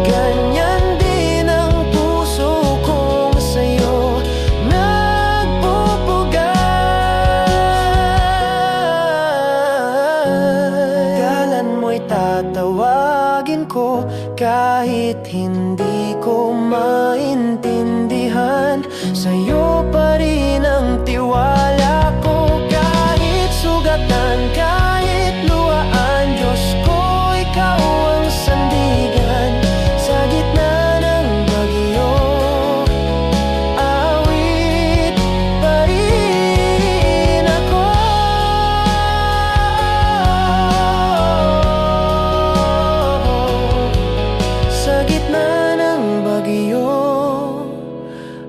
Ganyan din ang puso kong sa'yo nagpupugay. Kalan mo'y tatawagin ko, kahit hindi ko maintindihan, sa'yo pa rin ang tiwala ko. Kahit sugatan, kahit luhaan, Diyos ko, ikaw ang sandigan. Sa gitna ng bagyo, awit pa rin ako. Sa gitna ng bagyo,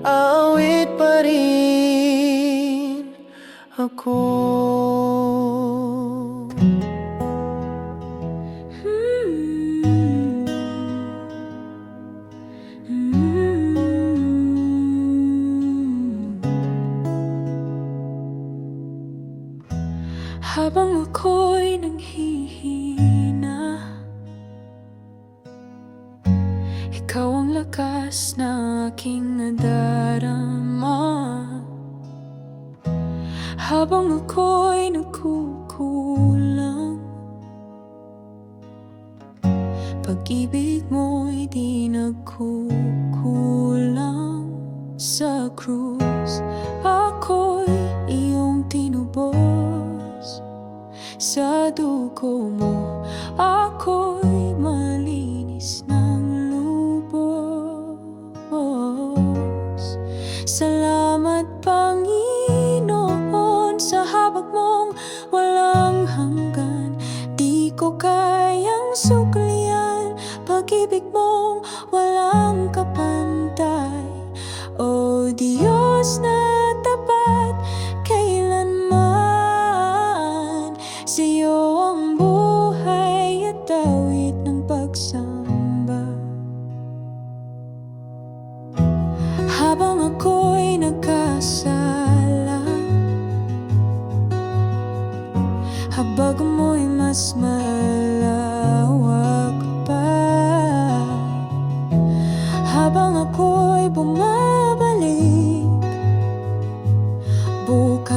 awit pa rin ako. Habang ako'y nanghihina, ikaw ang lakas na aking nadarama. Habang ako'y nagkukulang, pag-ibig mo'y di nagkukulang. Sa krus, ako'y iyong tinubos. Sa dugo mo, ako'y malinis ng lubos. Salamat, Panginoon, sa habag mong walang hanggan. Di ko kayang suklian pag-ibig mong walang kapantay. O Diyos na tapat kailanman, sa'yo ang buhay at awit ng pagsamba. Habang ako'y nagkas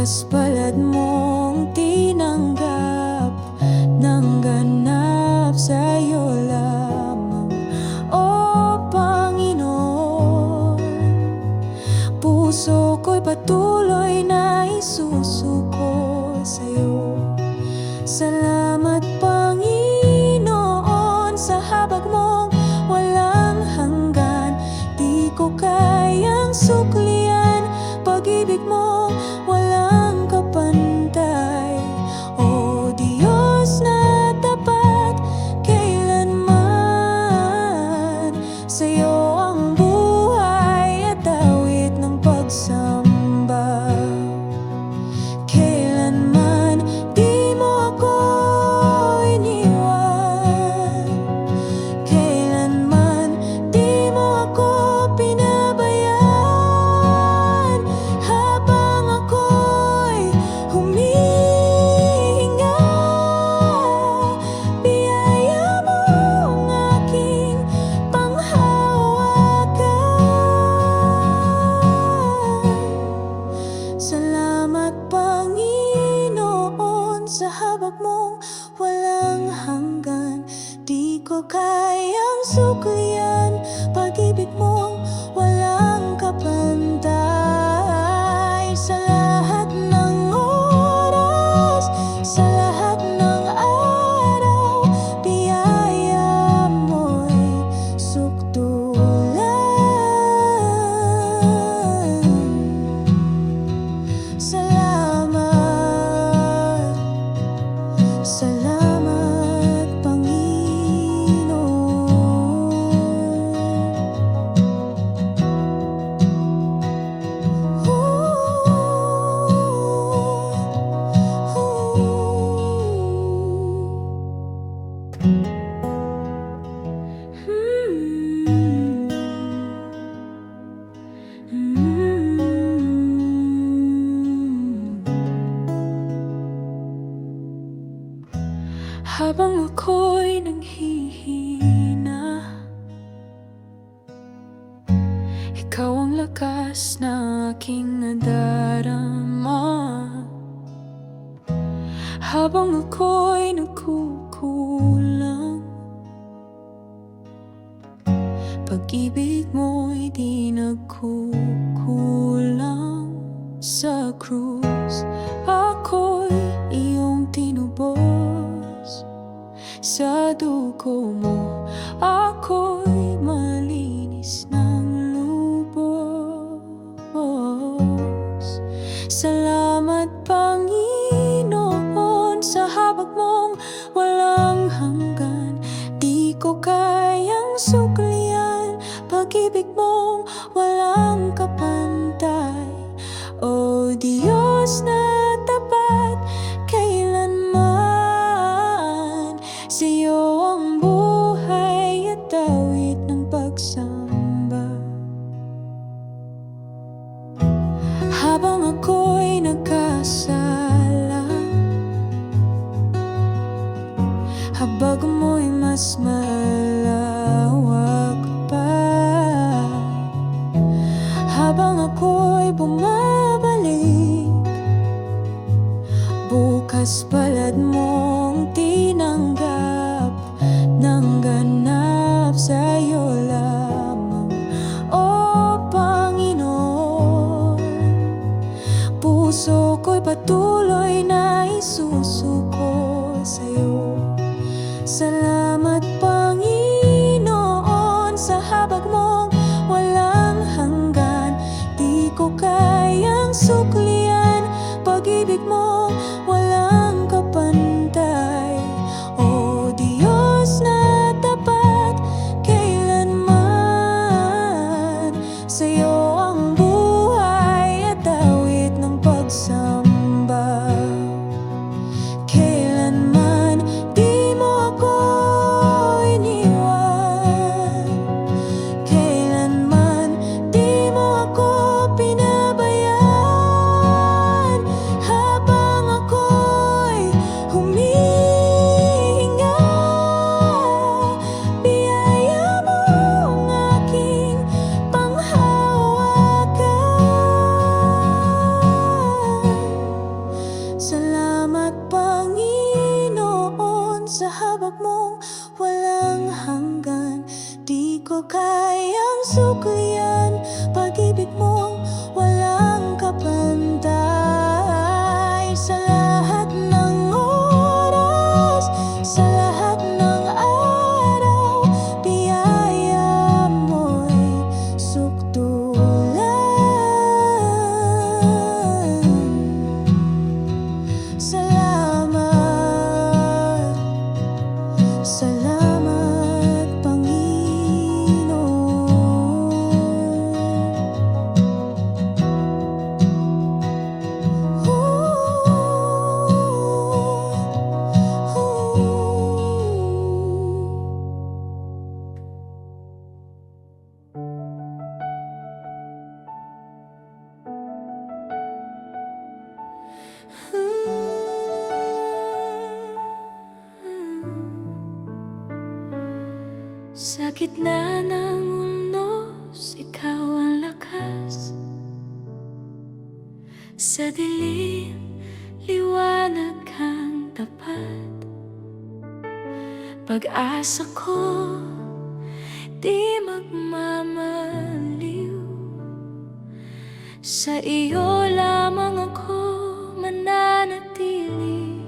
Bukas palad mong tinanggap ng ganap sa'yo lamang, O Panginoon. Puso ko'y patuloy na isusuko sa'yo. Salamat Panginoon sa habag mong walang hanggan. Di ko kayang suklian pag-ibig mo walang kapantay. O Diyos na tapat kailanman, sa'yo ang buhay at awit ng pagsamba. Kailanman di mo ako iniwan, kailanman di mo ako pinabayaan. Habang ako'y humihinga, biyaya mo ang aking panghawakan. Salamat Panginoon sa habag mong walang hanggan. Di ko kayang suklian pag-ibig mong walang kapantay. Sa lahat ng oras, sa lahat ng araw, biyaya mo'y sukdulan. Salamat, salamat Panginoon. Habang ako'y nanghihina, ikaw ang lakas na aking nadarama. Habang ako'y nagkukulang, pag-ibig mo'y di nagkukulang. Sa krus ako'y iyong tinubos, sa dugo mo ako'y malinis ng lubos. Salamat Panginoon sa habag mong walang hanggan. Di ko kayang suklian pag-ibig mong walang kapantay. O Diyos na tapat kailanman, sa'yo ang buhay at awit ng pagsamba. Habang ako'y nagkasala, habag mo'y mas malawak pa. Habang ako'y bumabalik, bukas palad mong tinanggap ng ganap sa'yo lamang, O Panginoon. Puso ko'y patuloy na isusuko sa'yo. Salamat Panginoon sa habag mong walang hanggan. Di ko kayang suklian pag-ibig mo walang kapantay. O Diyos na tapat kailanman, sa'yo ang buhay at awit ng pagsamba. Kailanman di mo ako iniwan, kailanman di mo ako pinabayaan. Habang ako Sa gitna ng unos, ikaw ang lakas. Sa dilim, liwanag kang tapat. Pag-asa ko, di magmamaliw. Sa iyo lamang ako mananatili.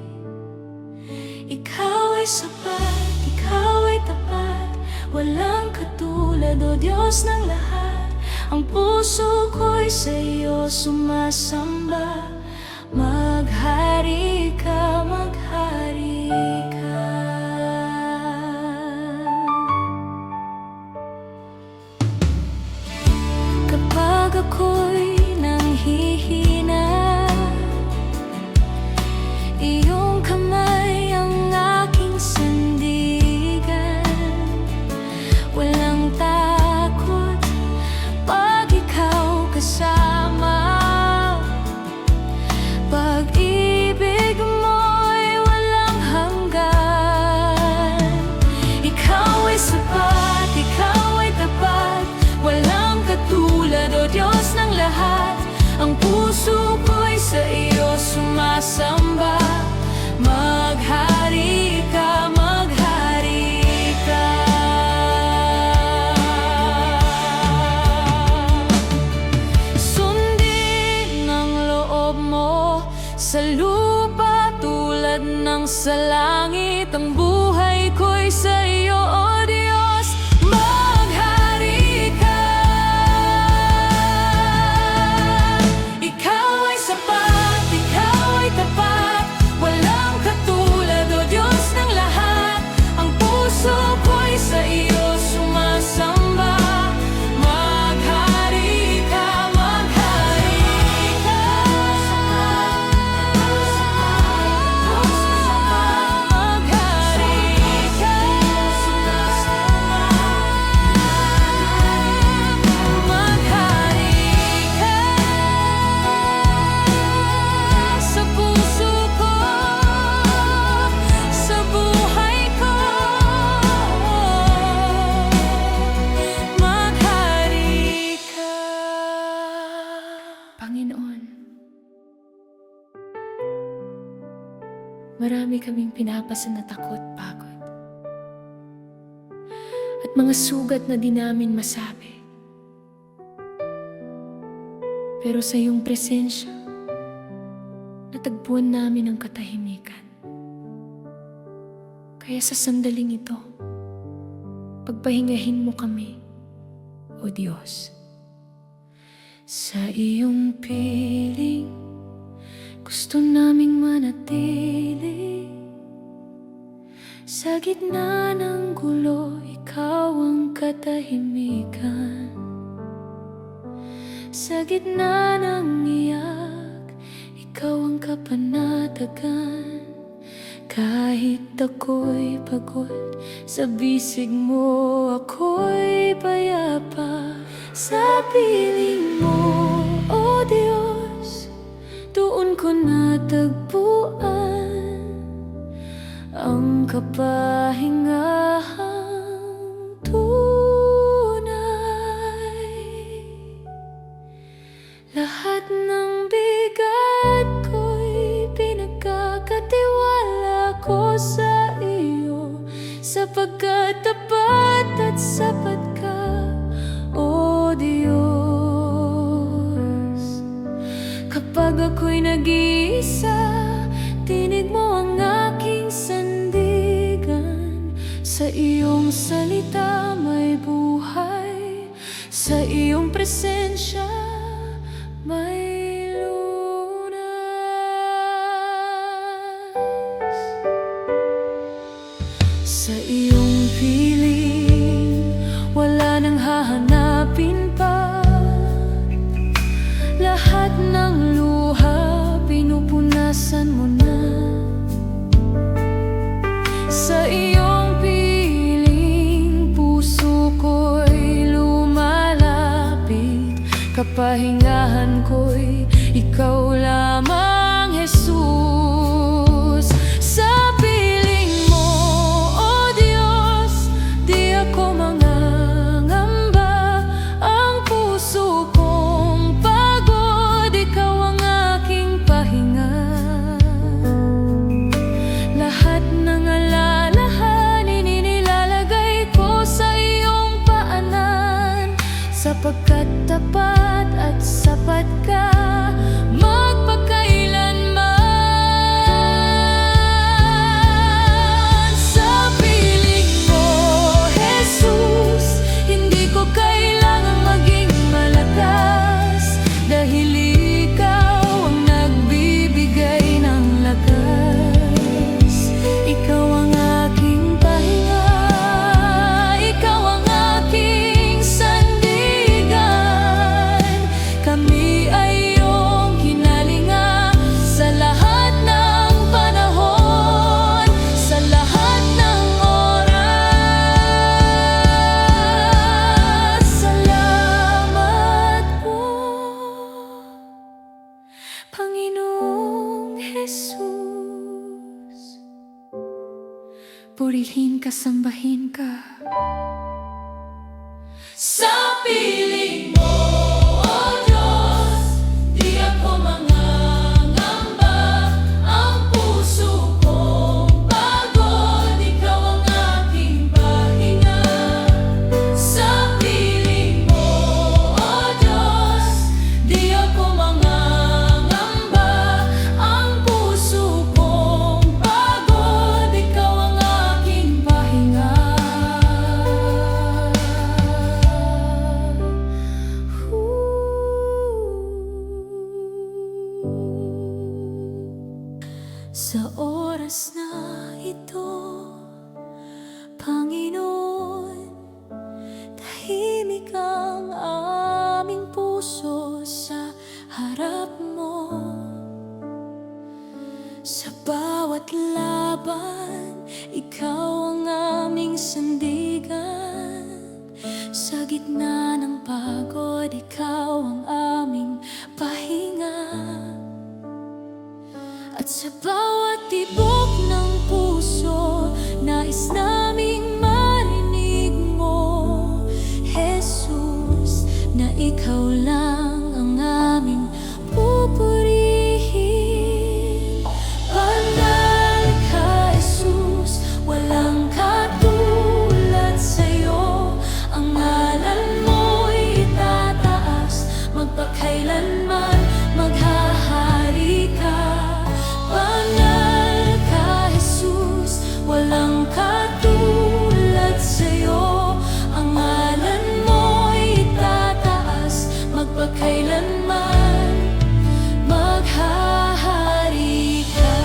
Ikaw ay sapat, ikaw ay tapat. Walang katulad, O Diyos ng lahat. Ang puso ko'y sa iyo sumasamba. Maghari ka, maghari ka. Kapag ako'y nanghihina, iyong kamay ang aking sandigan. Walang takot pag ikaw kasama. Pag-ibig mo'y walang hanggan. Ikaw ay sapat, ikaw ay tapat. Walang katulad, O Diyos ng lahat. Ang puso ko'y sa iyo sumasamba. Maghari ka, maghari ka. Sundin ang loob mo sa lupa tulad ng sa langit. Ang buhay ko'y sa iyo, O Diyos. Maghari ka. Ikaw ay sapat, ikaw ay tapat. Walang katulad, O Diyos ng lahat. Ang puso ko'y sa iyo sumasamba. Maghari ka, maghari ka. Maghari ka. Maghari ka. Sa puso ko, sa buhay ko. Maghari ka. Panginoon, marami kaming pinapasan na takot, pagod, at mga sugat na di namin masabi. Pero sa iyong presensya, natagpuan namin ang katahimikan. Kaya sa sandaling ito, pagpahingahin mo kami, O Diyos. Sa iyong piling, gusto naming manatili. Sa gitna ng gulo, ikaw ang katahimikan. Sa gitna ng iyak, ikaw ang kapanatagan. Kahit ako'y pagod, sa bisig mo ako'y payapa. Sa piling mo, O Diyos, doon ko natagpuan ang kapahingahang tunay. Lahat ng bigat ko'y pinagkakatiwala ko sa iyo, sapagkat tapat at sapat ka, O Diyos. Kapag ako'y nag-iisa, tinig mo ang aking sandigan. Sa iyong salita may buhay, sa iyong presensya may lunas. Sa iyong piling, wala nang hahanapin pa. Lahat ng luha, pinupunasan mo na. Sa iyong piling, puso ko'y lumalapit. Kapahingahan ko'y ikaw lamang, Jesus. Sa piling mo, O Diyos, di ako mangangamba. Ang puso kong pagod, Ikaw ang aking pahinga. Lahat ng alalahanin inilalagay ko sa iyong paanan, sapagkat tapat at sapat ka magpakailanman. Sa piling mo, Jesus, hindi ko kailangang maging malakas, dahil Ikaw ang nagbibigay ng lakas. Ikaw ang aking pahinga, Ikaw ang aking sandigan. Kami ay iyong hinalinga sa lahat ng panahon, sa lahat ng oras. Salamat po, Panginoong Jesus. Purihin ka, sambahin ka. Sa piling mo, O Diyos, di ako mangangamba. Ang puso kong pagod, Ikaw ang aking pahinga. Sa piling mo, O Diyos, di ako mangangamba. Ang puso kong pagod, Ikaw ang aking pahinga. Sa oras na ito, Panginoon, tahimik ang aming puso sa harap mo. Sa bawat laban, Ikaw ang aming sandigan. Sa gitna ng pagod, Ikaw ang aming pahinga. At sa bawat tibok ng puso, nais naming marinig mo, Jesus, na Ikaw lang ang aming pupurihin. Banal ka, Jesus, walang katulad sa'yo. Ang ngalan mo'y itataas, magpakailanman maghahari ka. Banal ka, Jesus, walang katulad sa'yo. Ang ngalan mo'y itataas, magpakailanman maghahari ka.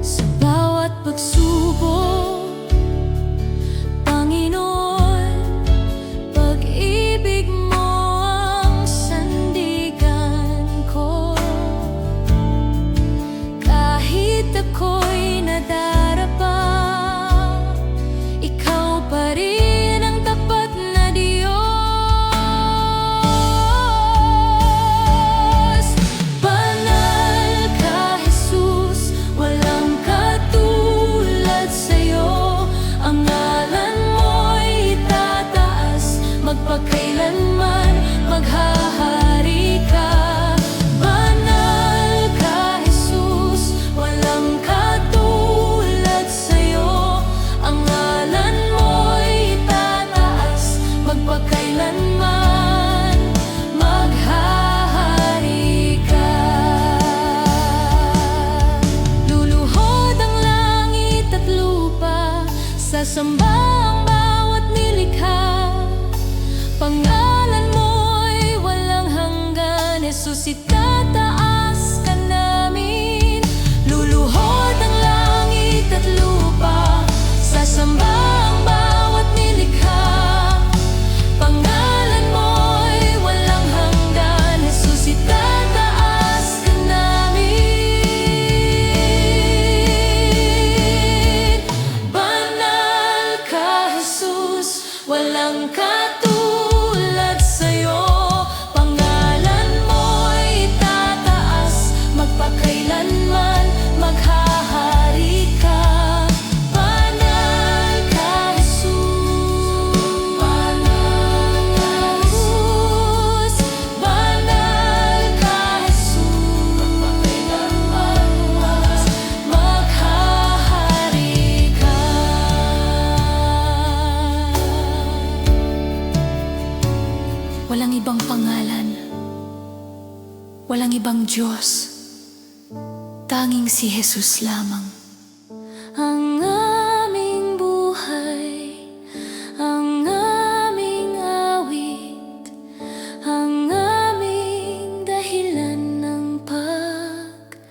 Sa bawat pagsubok, Panginoon, pag-ibig mo ang sandigan ko. Kahit ako'y nadarapa, Ikaw pa rin ang tapat na Diyos. Banal ka, Jesus, walang katulad sa'yo. Ang ngalan mo'y itataas, magpakailanman maghahari ka. Banal ka, Jesus, walang katulad sa'yo. Ang ngalan mo'y itataas, magpakailanman maghahari ka. Luluhod ang langit at lupa, sasamba ang bawat nilikha. Pangalan mo'y walang hanggan, Jesus, itataas ka namin. Luluhod ang langit at lupa, sasamba ang bawat nilikha. Pangalan mo'y walang hanggan, Jesus, itataas ka namin. Banal ka, Jesus, walang katulad sa'yo. Walang ibang pangalan, walang ibang Diyos, tanging si Jesus lamang. Ang aming buhay, ang aming awit, ang aming dahilan ng pagsamba.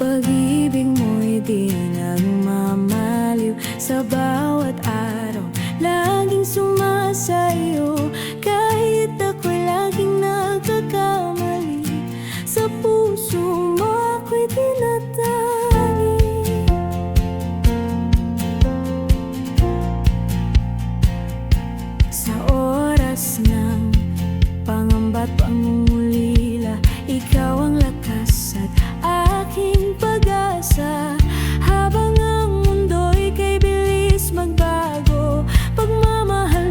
Pag-ibig mo'y di nagmamaliw sa bawat araw, laging sumasayo. Kahit ako'y laging nagkakamali, sa puso mo ako'y tinatagi. Sa oras ng pangamba't pangungulila, ikaw ang lakas at aking pag-asa. Habang ang mundo'y kay bilis magbago, pagmamahal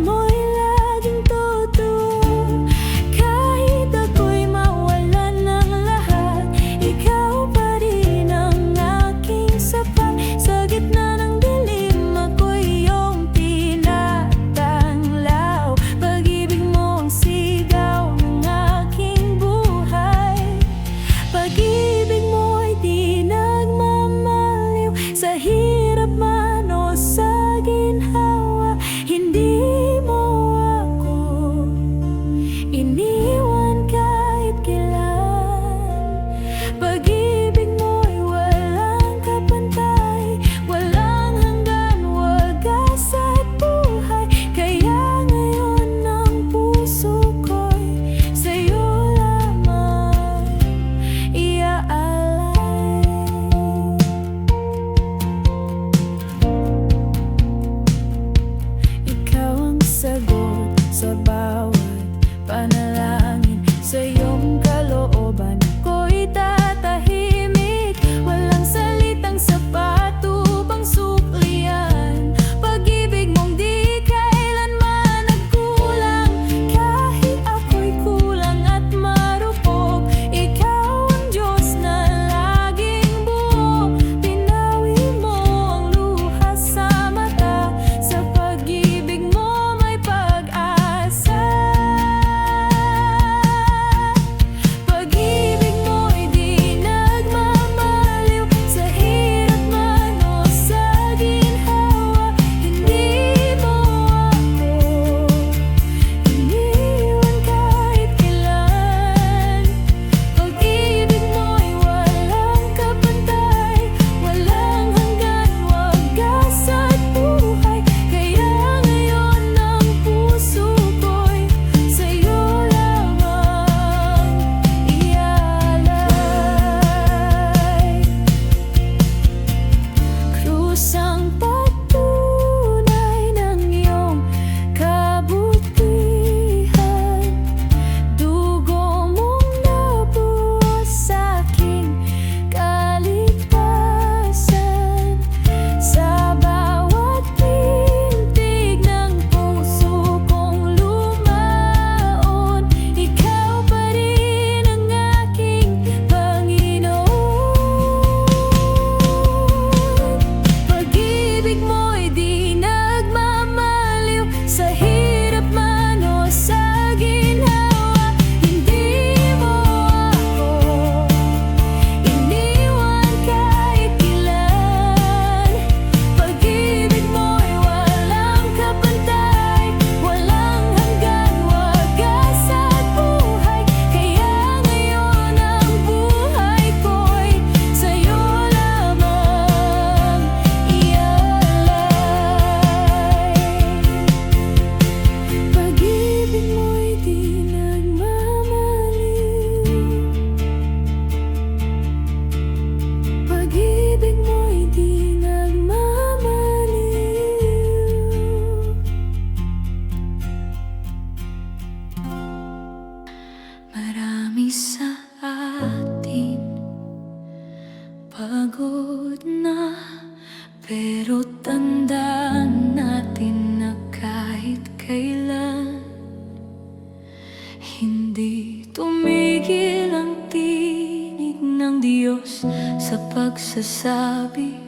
pagsasabi,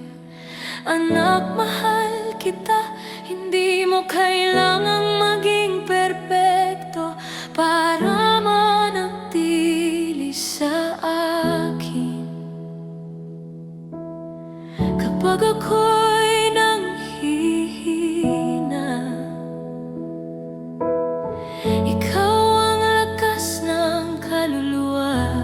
anak, mahal kita. Hindi mo kailangang maging perpekto para manatili sa akin. Kapag ako'y nanghihina, ikaw ang lakas ng kaluluwa.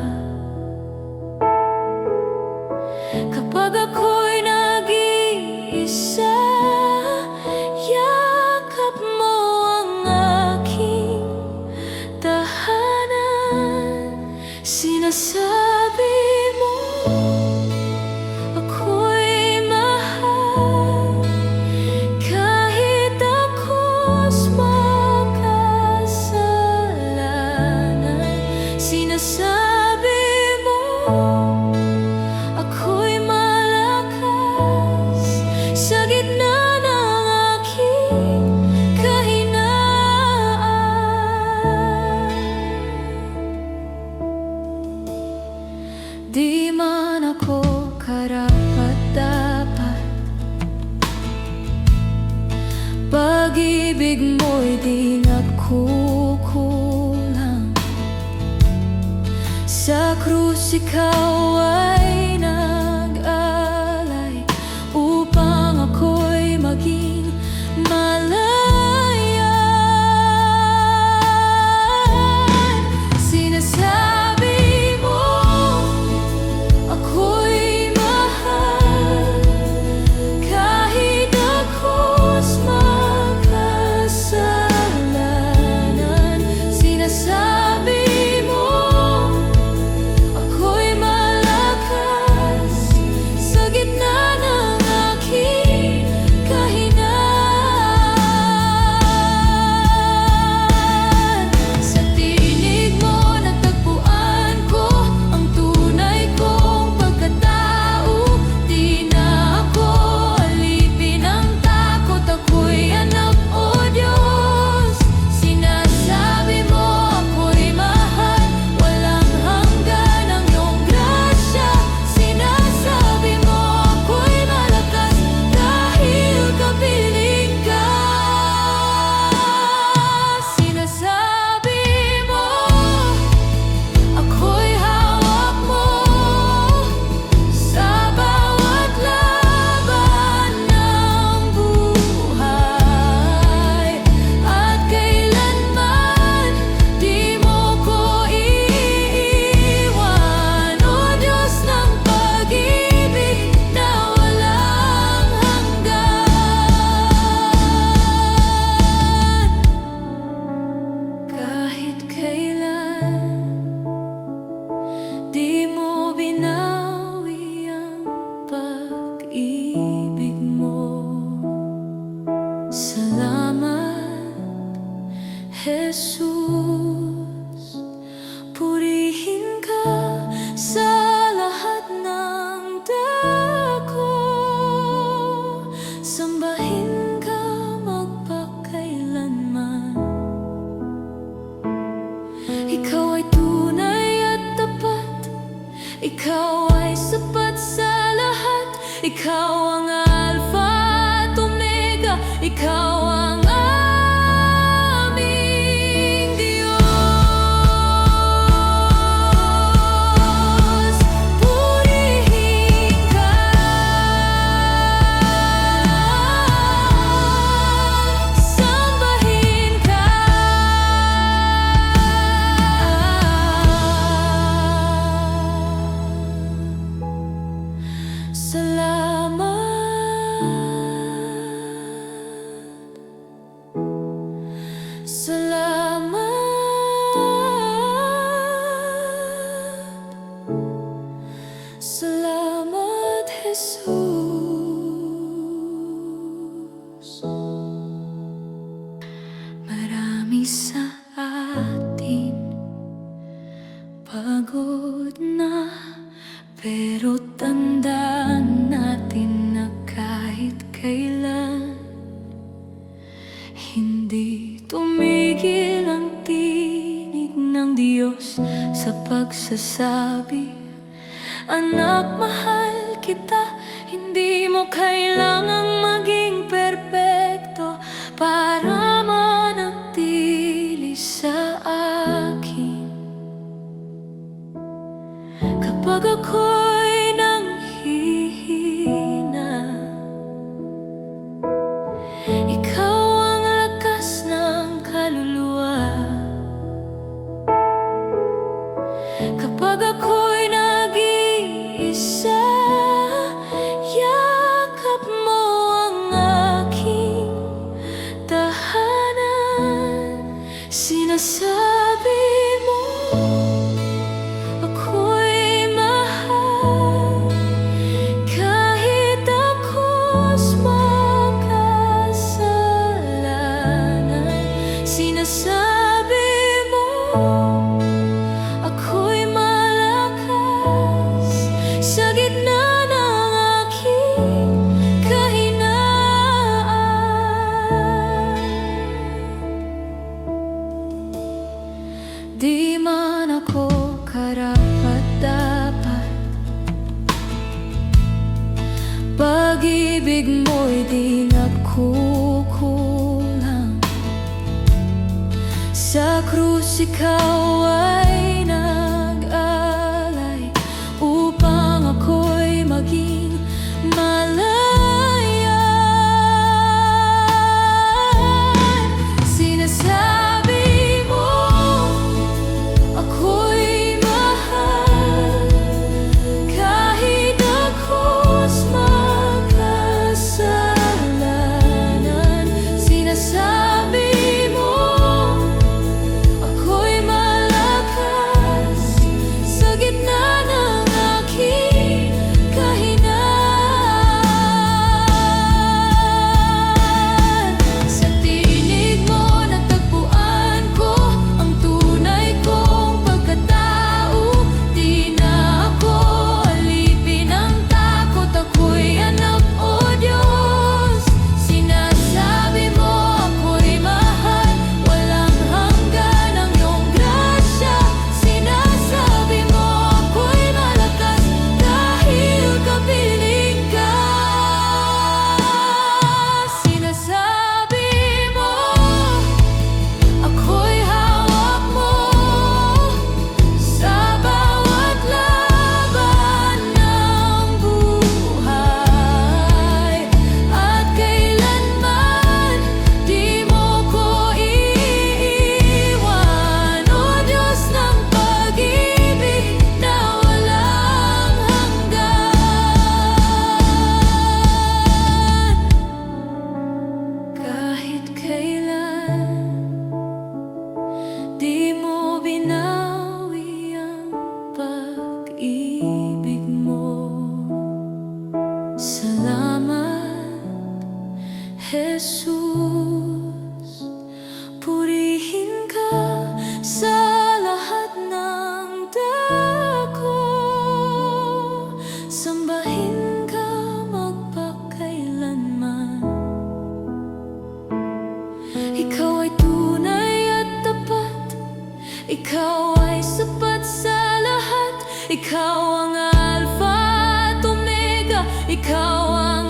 Kapag ako'y nag-iisa, yakap mo ang aking tahanan. Sinasabi mo ako'y mahal, kahit ako'y makasalanan. Sinasabi mo ako'y malakas sa gitna ng aking kahinaan. Di man ako karapat-dapat, pag-ibig mo'y di nagkukulang. Sa krus ikaw ay nag-alay upang ako'y maging malaya. Sinasabi mo ako'y mahal, kahit ako'y makasalanan. Sinasabi mo ako'y malakas sa gitna ng aking kahinaan. Sa tinig mo natagpuan ko ang tunay kong pagkatao. Di na ako alipin ng takot, ako'y anak o Diyos. Sinasabi mo ako'y mahal, walang hanggan ang iyong grasya. Sinasabi mo ako'y malakas dahil kapiling ka. Sinasabi mo ako'y hawak mo sa bawat laban ng buhay, at kailanman di mo ko iiwan. O Diyos ng pag-ibig na walang hanggan, kahit kailan di mo binawi ang pag-ibig mo. Salamat, Jesus. Purihin ka sa lahat ng dako. Sambahin ka magpakailanman. Ikaw ay tunay at tapat, ikaw ay sapat sa lahat. Ikaw ang Alpha at Omega, ikaw ang aming Diyos. Purihin ka, sambahin ka. Salamat, salamat, salamat, Jesus. Marami sa atin pagod na, pero tandaan natin na kahit kailan hindi tumigil ang tinig ng Diyos sa pagsasabi, anak, mahal kita. Hindi mo kailangang maging perpekto para manatili sa akin. Kapag ako'y nanghihina, ikaw ang lakas ng kaluluwa. Kapag ako'y nag-iisa, yakap mo ang aking tahanan. Sinasabi mo ako'y mahal, kahit ako's makasalanan. Sinasabi mo ako'y malakas sa gitna ng aking kahinaan. Di man ako karapat-dapat, pag-ibig mo'y di nagkukulang. Sa krus ikaw ay nag-alay upang ako'y maging malaya. Sinasabi mo ako'y mahal, kahit ako's makasalanan. Sinasabi mo ako'y malakas sa gitna ng aking kahinaan. Sa tinig mo natagpuan ko ang tunay kong pagkatao. Di na ako alipin ng takot, ako'y anak o Diyos. Sinasabi mo ako'y mahal, walang hanggan ang iyong grasya. Sinasabi mo ako'y malakas dahil kapiling ka. Sinasabi mo ako'y hawak mo sa bawat laban ng buhay, at kailanman di mo ko iiwan. O Diyos ng pag-ibig na walang hanggan, kahit kailan di mo binawi ang pag-ibig mo. Salamat, Jesus. Purihin ka sa lahat ng dako. Sambahin ka magpakailanman. Ikaw ay tunay at tapat, ikaw ay sapat sa lahat. Ikaw ang Alpha at Omega, ikaw ang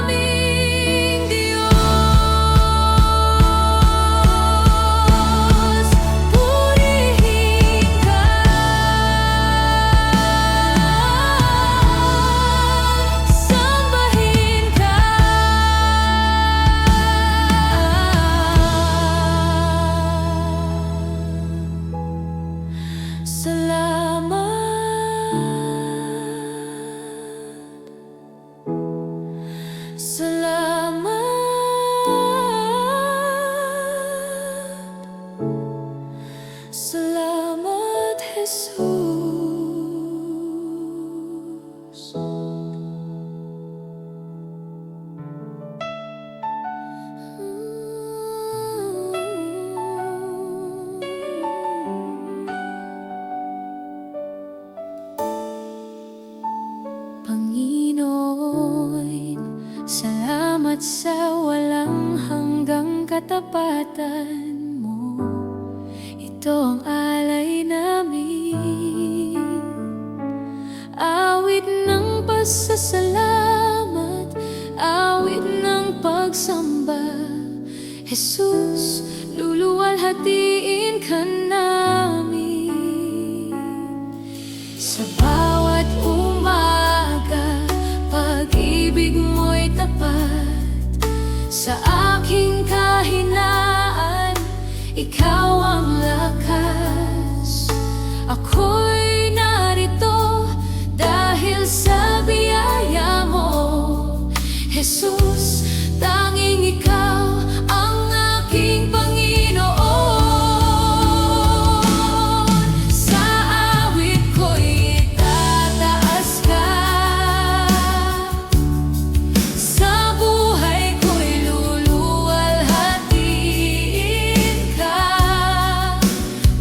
aming Diyos. Purihin ka, sambahin ka. Salamat, Jesus. Panginoon, salamat sa walang hanggang katapatan mo. Ito ang alay namin, awit na pasasalamat, awit ng pagsamba. Jesus, luluwalhatiin ka namin. Sa bawat umaga, pag-ibig mo'y tapat. Sa aking kahinaan, ikaw ang lakas. Ako'y narito dahil sa biyaya mo, Jesus, tanging ikaw ang aking Panginoon. Sa awit ko'y itataas ka, sa buhay ko'y luluwalhatiin ka.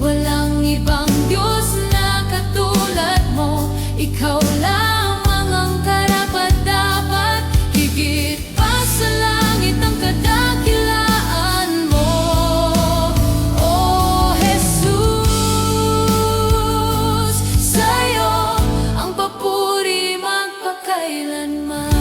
Walang ibang Diyos na katulad mo, ikaw lamang ang karapat-dapat. Higit pa sa langit ang kadakilaan mo, O Jesus. Sa'yo ang papuri magpakailanman.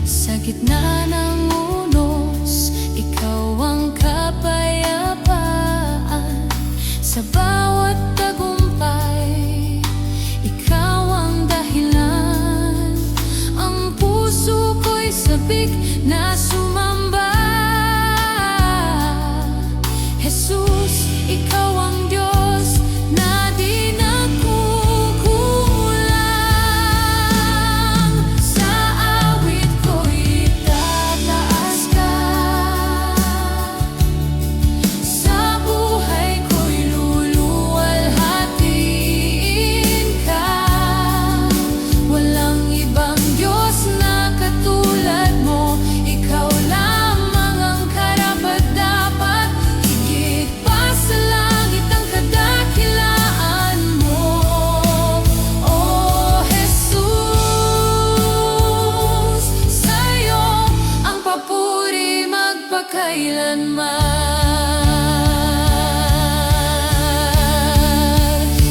Sa gitna ng unos, ikaw ang kapayapaan. Sa bawat tagumpay, ikaw ang dahilan. Ang puso ko'y sabik na sumamba. Jesus, ikaw ang Diyos na di nagkukulang. Sa awit ko'y itataas ka, sa buhay ko'y luluwalhatiin ka. Walang ibang Diyos na katulad mo, ikaw lamang ang karapat-dapat. Higit pa sa langit ang kadakilaan mo, O Jesus. Sa'yo ang papuri magpakailanman.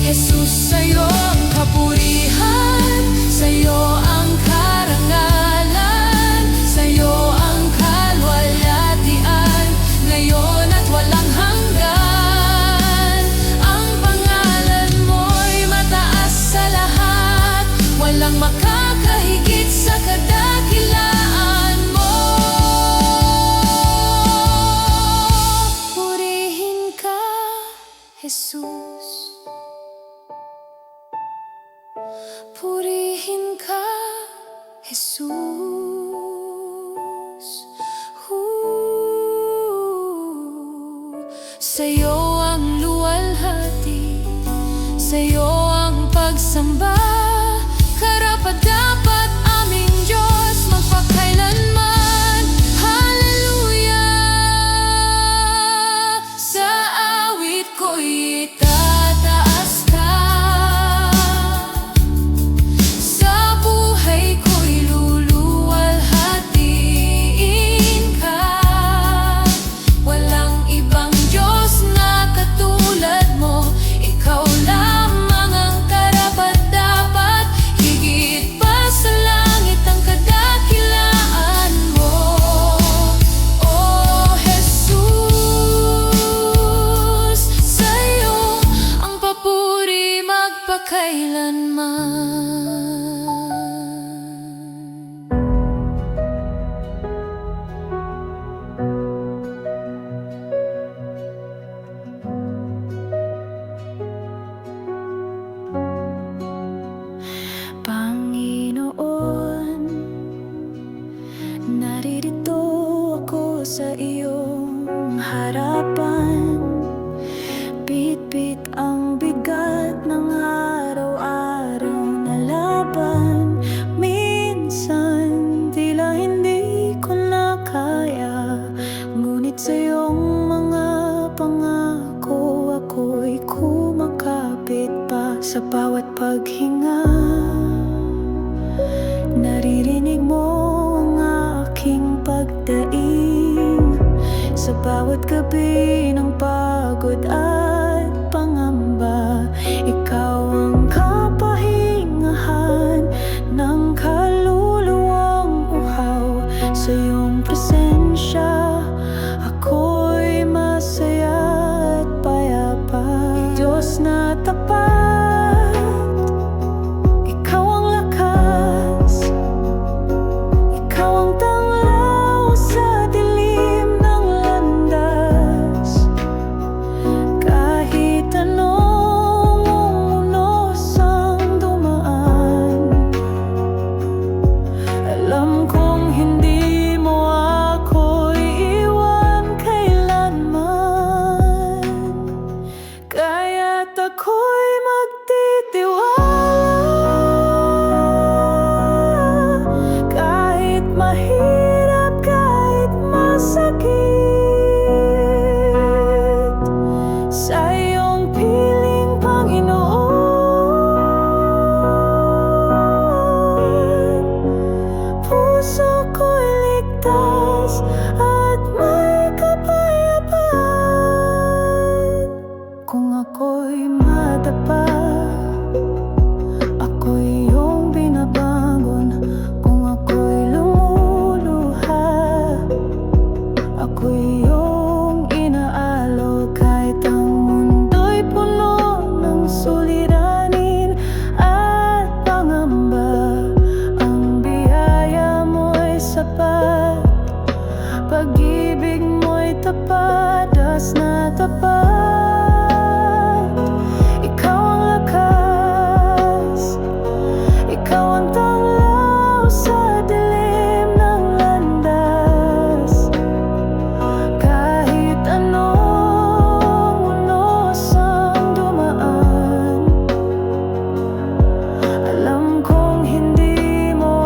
Jesus, sa'yo ang kapurihan, sa'yo ang karangalan, sa'yo ang kalwalhatian, ngayon at walang hanggan. Ang pangalan mo'y mataas sa lahat, walang makakahigit sa kadakilaan mo. Purihin ka, Jesus. Purihin ka, Jesus. Sa'yo ang luwalhati, sa'yo ang pagsamba, karapat-dapat aming Diyos magpakailanman. Hallelujah. Sa awit ko'y itataas ka, sa buhay ko'y luluwalhatiin ka. Walang ibang Diyos na katulad mo, ikaw lamang ang karapat-dapat. Higit pa sa langit ang kadakilaan mo, O Jesus. Sa'yo ang papuri magpakailanman. Panginoon, naririto ako sa iyong harapan. Bit-bit ang bigat ng araw-araw na laban. Minsan tila hindi ko na kaya, ngunit sa iyong mga pangako ako'y kumakapit pa. Sa bawat paghinga, naririnig mo ang aking pagdaing. Sa bawat gabi ng pagod at pangamba, sa dilim ng landas. Kahit anong unos ang dumaan, alam kong hindi mo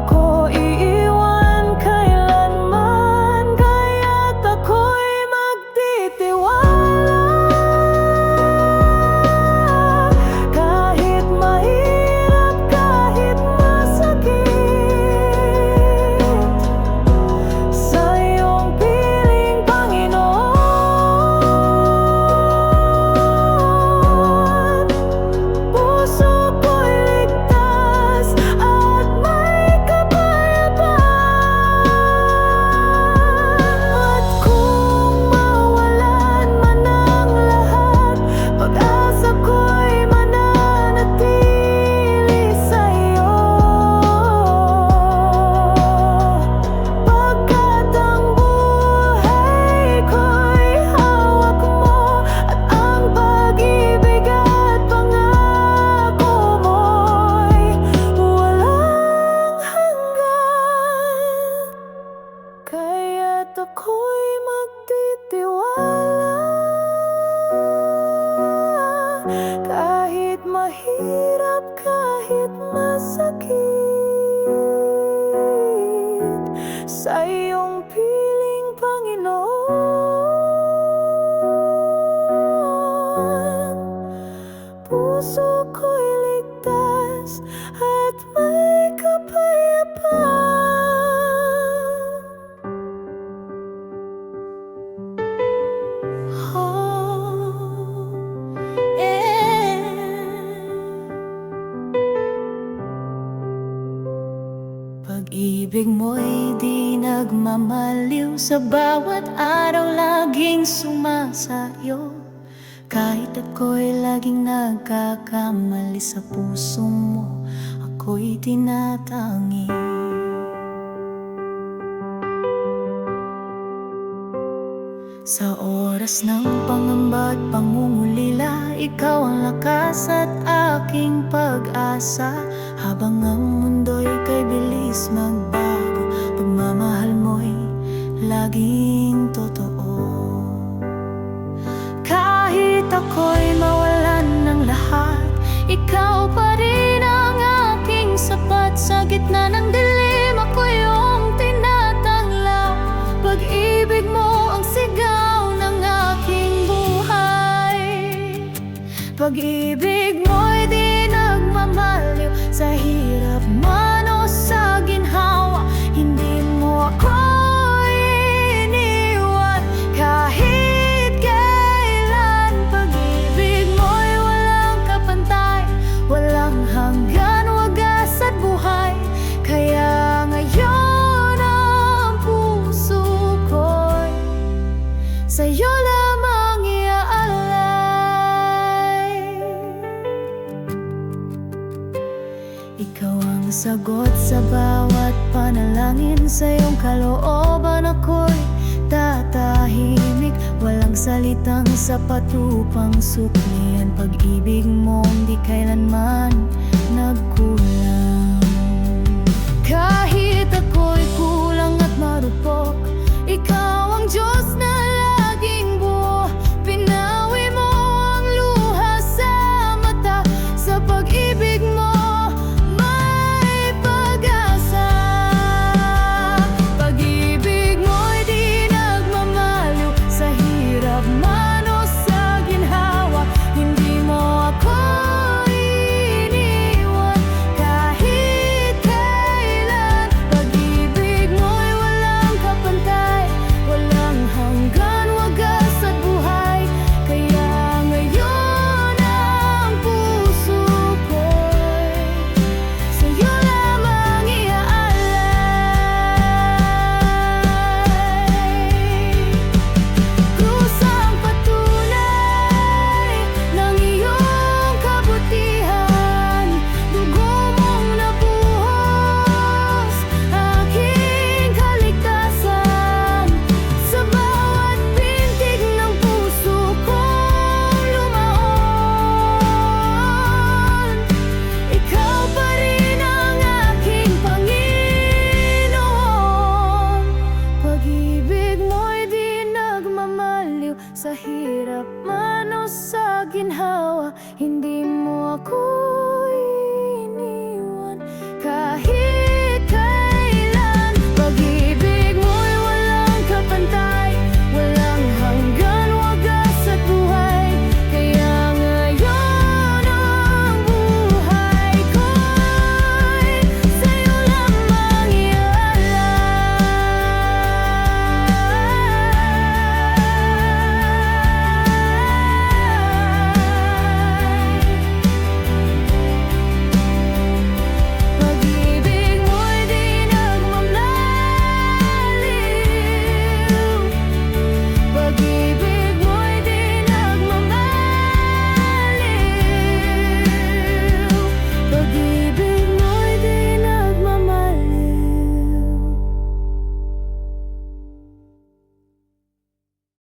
ako iiwan kailanman. Kaya't ako'y magtitiwala. Kahit mahirap, kahit masakit, sa iyong piling, Panginoon. Puso ko'y ligtas at may kapayapaan. At kung mawalan man ang lahat, pag-asa ko'y mananatili sa'yo. Pagkat ang buhay ko'y hawak mo, at ang pag-ibig at pangako mo'y walang hanggan. Kaya't ako'y magtitiwala. Kahit mahirap, kahit masakit, sa iyong piling, Panginoon. Puso ko'y ligtas at may kapayapaan. Pag-ibig mo'y di nagmamaliw, sa bawat araw laging sumasayo. Kahit ako'y laging nagkakamali, sa puso mo ako'y tinatangi. Sa oras ng pangamba at pangungulila, ikaw ang lakas at aking pag-asa. Habang ang mundo'y kay bilis magbago, pagmamahal mo'y laging totoo. Kahit ako'y mawalan ng lahat, ikaw pa rin ang aking sapat. Sa gitna ng dilim, ako yung tinatanglaw. Pag-ibig mo ang sigaw ng aking buhay. Pag-ibig mo'y di nagmamaliw, sa hirap man o sa ginhawa. Hindi mo ako iniwan kahit kailan. Pag-ibig mo'y walang kapantay, walang hanggan, wagas at buhay. Kaya ngayon ang puso ko'y sa'yo lamang iaalay. Ikaw ang sagot sa bawat panalangin, sa iyong kalooban ako'y tatahimik. Walang salitang sapat upang suklian, pag-ibig mong di kailanman nagkulang.